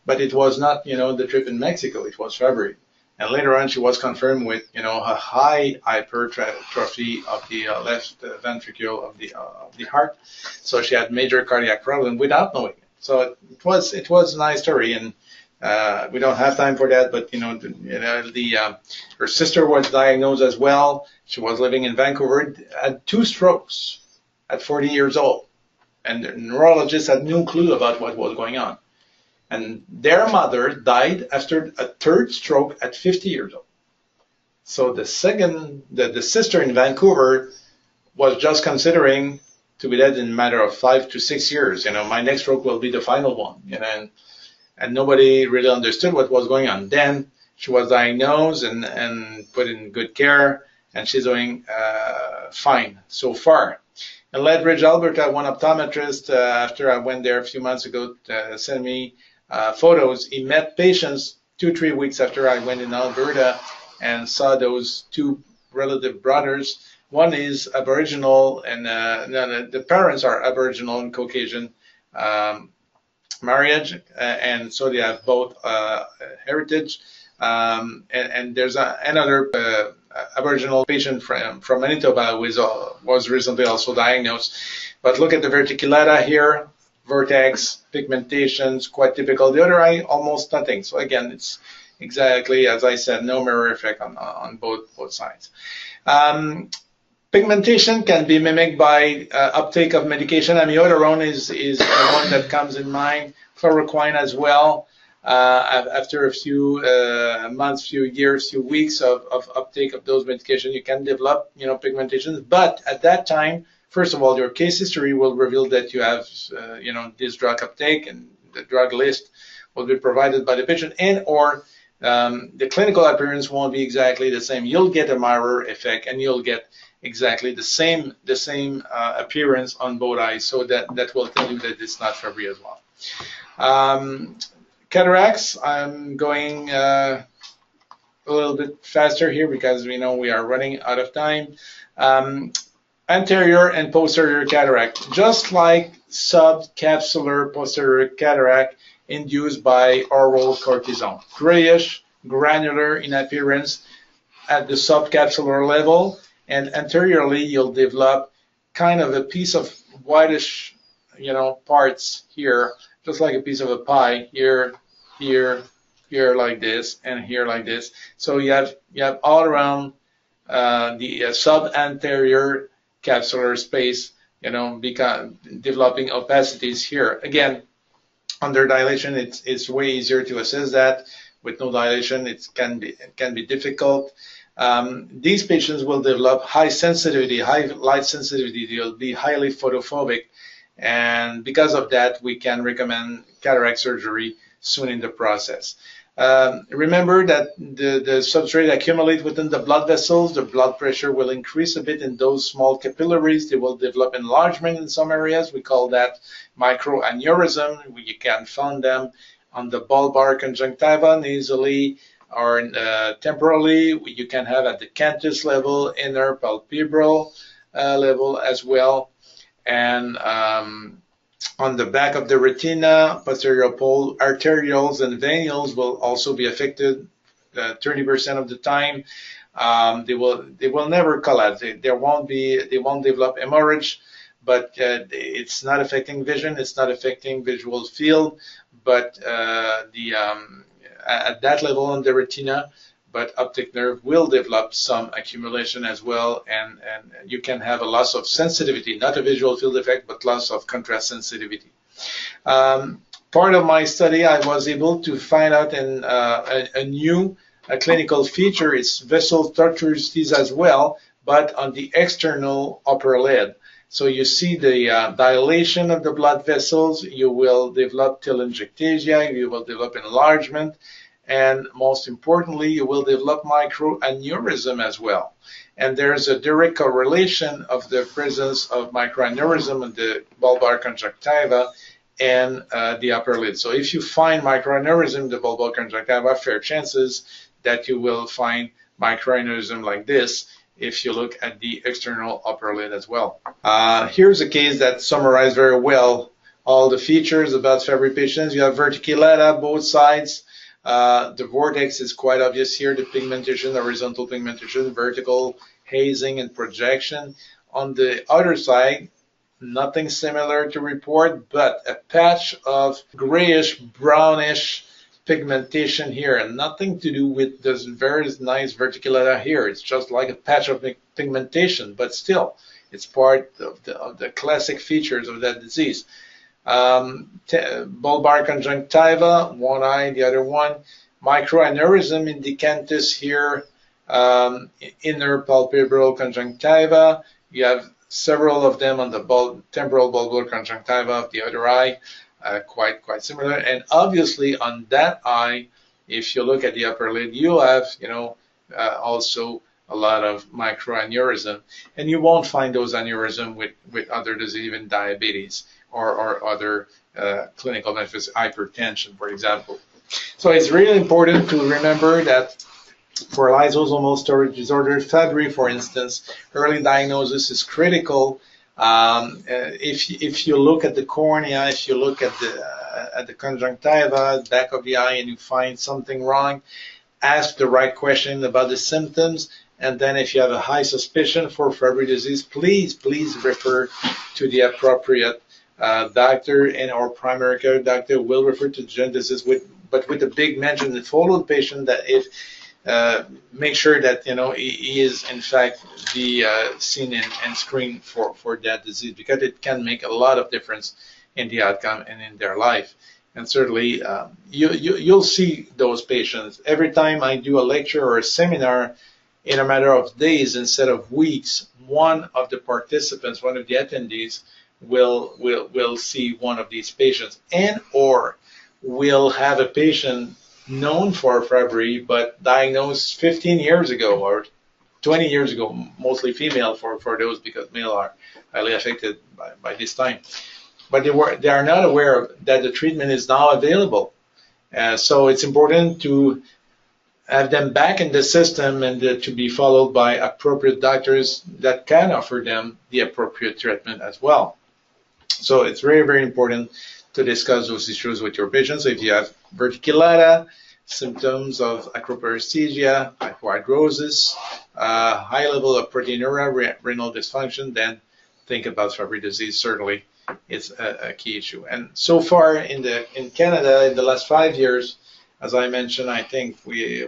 But it was not, the trip in Mexico. It was February. And later on, she was confirmed with, a high hypertrophy of the left ventricle of the heart. So she had major cardiac problem without knowing it. So it was a nice story, and we don't have time for that. But her sister was diagnosed as well. She was living in Vancouver, had 2 strokes at 40 years old. And the neurologist had no clue about what was going on. And their mother died after a third stroke at 50 years old. So the sister in Vancouver was just considering to be dead in a matter of 5 to 6 years. My next stroke will be the final one. And nobody really understood what was going on. Then she was diagnosed and put in good care, and she's doing fine so far. In Lethbridge, Alberta, one optometrist, after I went there a few months ago, sent me photos. He met patients 2-3 weeks after I went in Alberta and saw those two relative brothers. One is Aboriginal, and the parents are Aboriginal and Caucasian marriage, and so they have both heritage. And there's another Aboriginal patient from Manitoba who was recently also diagnosed. But look at the verticulata here, vortex, pigmentations, quite typical. The other eye, almost nothing. So again, it's exactly, as I said, no mirror effect on both sides. Pigmentation can be mimicked by uptake of medication. Amiodarone is the one that comes in mind. Chloroquine as well. After a few months, few years, few weeks of uptake of those medications, you can develop, pigmentation. But at that time, first of all, your case history will reveal that you have, this drug uptake, and the drug list will be provided by the patient, and or the clinical appearance won't be exactly the same. You'll get a mirror effect, and you'll get exactly the same appearance on both eyes. So that will tell you that it's not Fabry as well. Cataracts, I'm going a little bit faster here because we know we are running out of time. Anterior and posterior cataract, just like subcapsular posterior cataract induced by oral cortisone. Grayish, granular in appearance at the subcapsular level, and anteriorly you'll develop kind of a piece of whitish, parts here, just like a piece of a pie, here like this, and here like this. So you have all around the sub-anterior capsular space, developing opacities here. Again, under dilation, it's way easier to assess that. With no dilation, it can be difficult. These patients will develop high sensitivity, high light sensitivity. They'll be highly photophobic, and because of that, we can recommend cataract surgery soon in the process. Remember that the substrate accumulates within the blood vessels. The blood pressure will increase a bit in those small capillaries. They will develop enlargement in some areas. We call that microaneurysm. You can find them on the bulbar conjunctiva nasally or temporally. You can have at the canthus level, inner palpebral level as well. And on the back of the retina, posterior pole, arterioles and venules will also be affected 30% of the time. They will never collapse. They won't develop hemorrhage, but it's not affecting vision. It's not affecting visual field, but at that level on the retina, but optic nerve will develop some accumulation as well, and you can have a loss of sensitivity, not a visual field effect, but loss of contrast sensitivity. Part of my study, I was able to find out a new clinical feature. It's vessel tortuosities as well, but on the external upper lid. So you see the dilation of the blood vessels, you will develop telangiectasia, you will develop enlargement, and most importantly, you will develop microaneurysm as well. And there's a direct correlation of the presence of microaneurysm in the bulbar conjunctiva and the upper lid. So if you find microaneurysm in the bulbar conjunctiva, fair chances that you will find microaneurysm like this if you look at the external upper lid as well. Here's a case that summarized very well all the features about Fabry patients. You have verticulata, both sides. The vortex is quite obvious here, the pigmentation, horizontal pigmentation, vertical hazing and projection. On the other side, nothing similar to report, but a patch of grayish, brownish pigmentation here, and nothing to do with this very nice verticulata here. It's just like a patch of pigmentation, but still, It's part of the classic features of that disease. Bulbar conjunctiva, one eye, the other one. Microaneurysm in the canthus here, inner palpebral conjunctiva. You have several of them on the temporal bulbar conjunctiva of the other eye, quite similar. And obviously on that eye, if you look at the upper lid, you have, also a lot of microaneurysm, and you won't find those aneurysm with other disease, even diabetes or other clinical benefits, hypertension, for example. So it's really important to remember that for lysosomal storage disorder, Fabry, for instance, early diagnosis is critical. If you look at the cornea, if you look at the conjunctiva, back of the eye, and you find something wrong, ask the right question about the symptoms. And then if you have a high suspicion for Fabry disease, please refer to the appropriate doctor, and our primary care doctor will refer to the joint disease, but with a big mention and follow the patient that if make sure that he is in fact be seen and screened for that disease, because it can make a lot of difference in the outcome and in their life. And certainly you'll see those patients every time I do a lecture or a seminar. In a matter of days instead of weeks, one of the participants, one of the attendees, will see one of these patients, and or will have a patient known for Fabry but diagnosed 15 years ago or 20 years ago, mostly female for those, because male are highly affected by this time. But they are not aware that the treatment is now available. So it's important to have them back in the system and to be followed by appropriate doctors that can offer them the appropriate treatment as well. So it's very, very important to discuss those issues with your patients. So if you have verticillata, symptoms of acroparesthesia, hypohidrosis, high level of proteinuria, renal dysfunction, then think about Fabry disease. Certainly it's a key issue. And so far in Canada, in the last 5 years, as I mentioned, I think we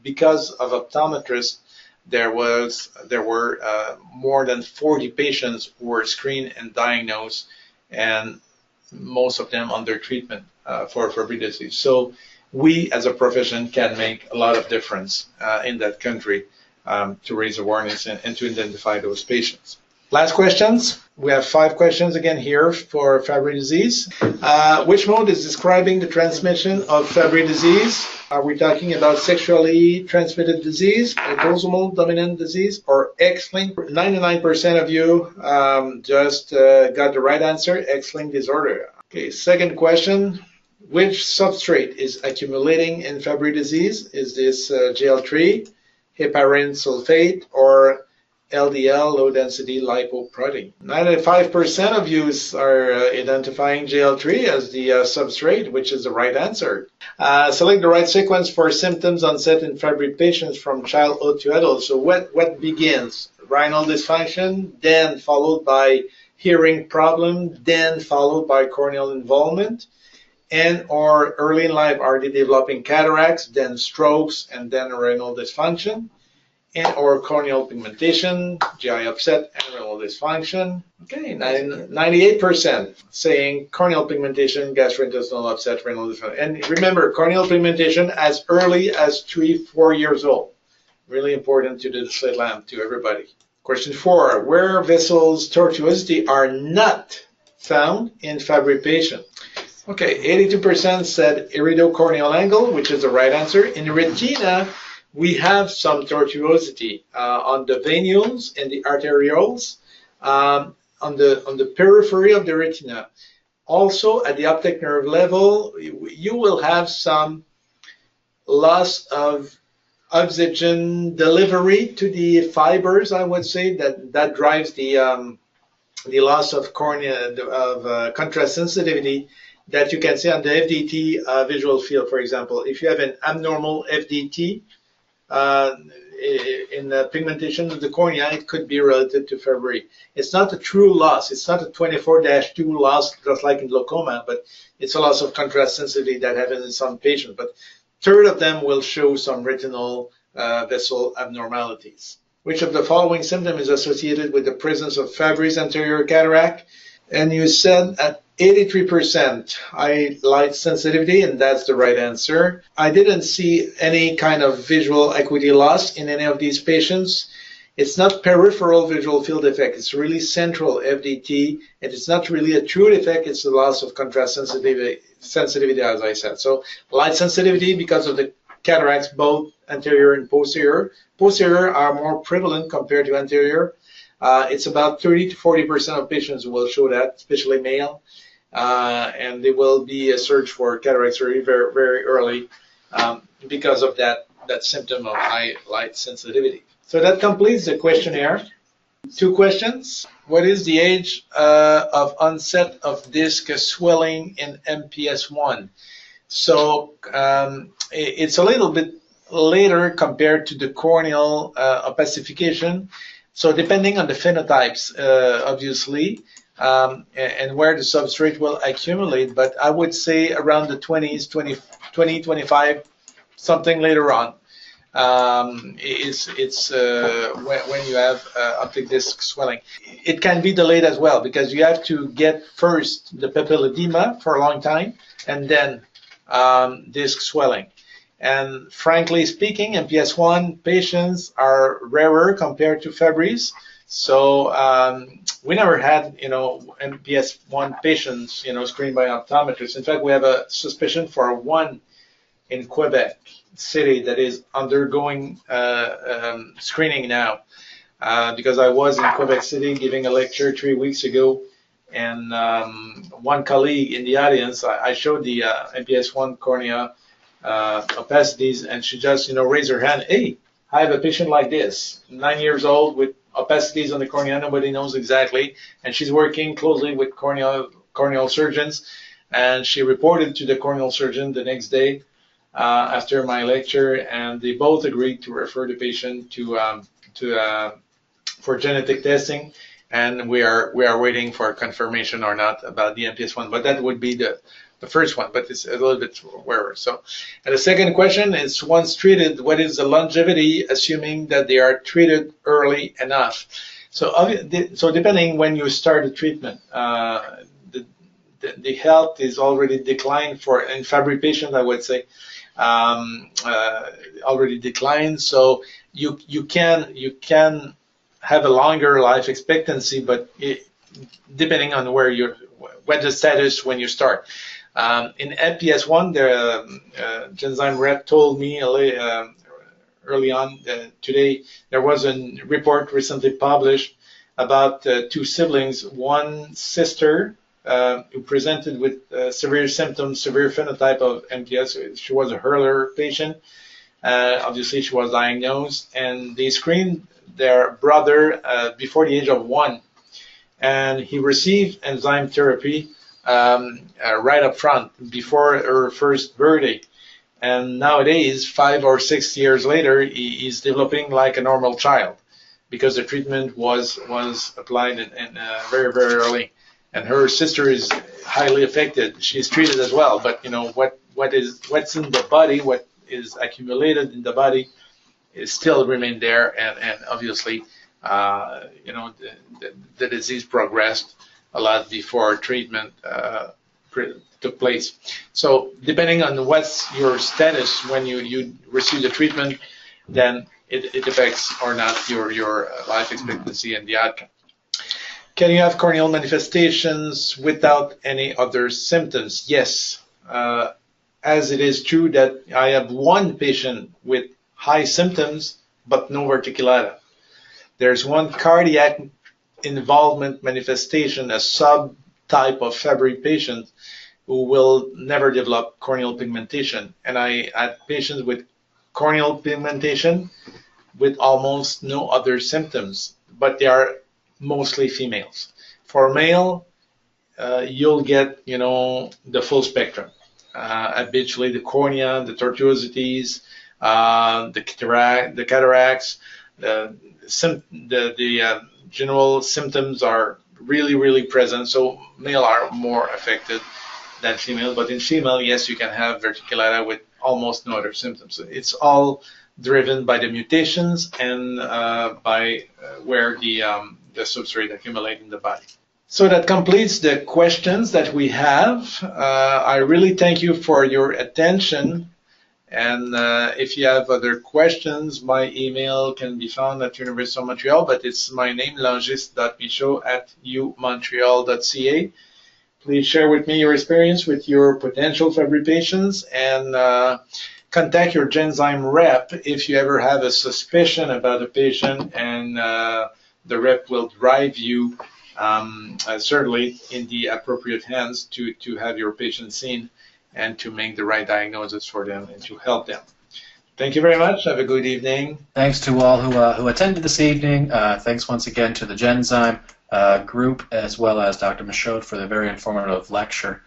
because of optometrists, there were more than 40 patients who were screened and diagnosed, and most of them under treatment for Fabry disease. So we, as a profession, can make a lot of difference in that country to raise awareness and to identify those patients. Last questions. We have 5 questions again here for Fabry disease. Which mode is describing the transmission of Fabry disease? Are we talking about sexually transmitted disease, autosomal dominant disease, or X-linked? 99% of you just got the right answer, X-linked disorder. Okay, second question. Which substrate is accumulating in Fabry disease? Is this GL3, heparin sulfate, or LDL, low-density lipoprotein? 95% of you are identifying GL3 as the substrate, which is the right answer. Select the right sequence for symptoms onset in Fabry patients from childhood to adult. So what begins? Renal dysfunction, then followed by hearing problem, then followed by corneal involvement, and or early in life are they developing cataracts, then strokes, and then renal dysfunction, and or corneal pigmentation, GI upset, and renal dysfunction. Okay, 98% saying corneal pigmentation, gastrointestinal upset, renal dysfunction. And remember, corneal pigmentation as early as 3-4 years old. Really important to the slit lamp to everybody. Question 4, where vessels tortuosity are not found in Fabry patient? Okay, 82% said iridocorneal angle, which is the right answer. In retina, we have some tortuosity on the venules and the arterioles, on the periphery of the retina. Also, at the optic nerve level, you will have some loss of oxygen delivery to the fibers, I would say, that drives the loss of cornea, of contrast sensitivity, that you can see on the FDT visual field, for example. If you have an abnormal FDT in the pigmentation of the cornea, it could be related to Fabry. It's not a true loss. It's not a 24-2 loss, just like in glaucoma, but it's a loss of contrast sensitivity that happens in some patients. But third of them will show some retinal vessel abnormalities. Which of the following symptom is associated with the presence of Fabry's anterior cataract? And you said at 83% eye light sensitivity, and that's the right answer. I didn't see any kind of visual acuity loss in any of these patients. It's not peripheral visual field effect. It's really central FDT, and it's not really a true effect. It's the loss of contrast sensitivity, as I said. So light sensitivity because of the cataracts, both anterior and posterior. Posterior are more prevalent compared to anterior. It's about 30 to 40% of patients will show that, especially male, and there will be a search for cataract surgery very, very early because of that symptom of high light sensitivity. So that completes the questionnaire. 2 questions. What is the age of onset of disc swelling in MPS 1? So it's a little bit later compared to the corneal opacification. So depending on the phenotypes, obviously, and where the substrate will accumulate, but I would say around the 20s, 20, 25, something later on. It's when you have optic disc swelling. It can be delayed as well because you have to get first the papilledema for a long time and then disc swelling. And frankly speaking, MPS 1 patients are rarer compared to Fabry's. So we never had, MPS 1 patients, screened by optometrists. In fact, we have a suspicion for one in Quebec City that is undergoing screening now. Because I was in Quebec City giving a lecture 3 weeks ago, and one colleague in the audience, I showed the MPS 1 cornea opacities, and she just, raised her hand. Hey, I have a patient like this, 9 years old with opacities on the cornea. Nobody knows exactly, and she's working closely with corneal surgeons, and she reported to the corneal surgeon the next day after my lecture, and they both agreed to refer the patient for genetic testing, and we are waiting for confirmation or not about the MPS 1, but that would be the first one, but it's a little bit rarer. So, and the second question is, once treated, what is the longevity, assuming that they are treated early enough? So depending when you start the treatment, the health is already declined in Fabry patients, I would say, already declined. So you can have a longer life expectancy, but depending on what the status when you start. In MPS 1, the Genzyme rep told me early on today there was a report recently published about 2 siblings, one sister who presented with severe symptoms, severe phenotype of MPS. She was a Hurler patient. Obviously, she was diagnosed, and they screened their brother before the age of 1, and he received enzyme therapy right up front before her first birthday. And nowadays, 5 or 6 years later, he's developing like a normal child because the treatment was applied in very, very early. And her sister is highly affected. She's treated as well, but what's in the body, what is accumulated in the body, is still remain there, and obviously, the disease progressed a lot before treatment took place. So depending on what's your status when you receive the treatment, then it affects or not your life expectancy and the outcome. Can you have corneal manifestations without any other symptoms? Yes. As it is true that I have one patient with high symptoms but no verticillata. There's one cardiac involvement manifestation, a subtype of Fabry patient who will never develop corneal pigmentation. And I had patients with corneal pigmentation with almost no other symptoms, but they are mostly females. For male, you'll get, the full spectrum. Habitually, the cornea, the tortuosities, the cataracts, the general symptoms are really, really present. So male are more affected than female, but in female, yes, you can have verticillata with almost no other symptoms. It's all driven by the mutations and by where the substrate accumulate in the body. So that completes the questions that we have. I really thank you for your attention. And if you have other questions, my email can be found at University of Montreal, but it's my name, langis.pichot@umontreal.ca. Please share with me your experience with your potential Fabry patients, and contact your Genzyme rep if you ever have a suspicion about a patient, and the rep will drive you certainly in the appropriate hands to have your patient seen and to make the right diagnosis for them and to help them. Thank you very much. Have a good evening. Thanks to all who attended this evening. Thanks once again to the Genzyme group, as well as Dr. Michaud for the very informative lecture.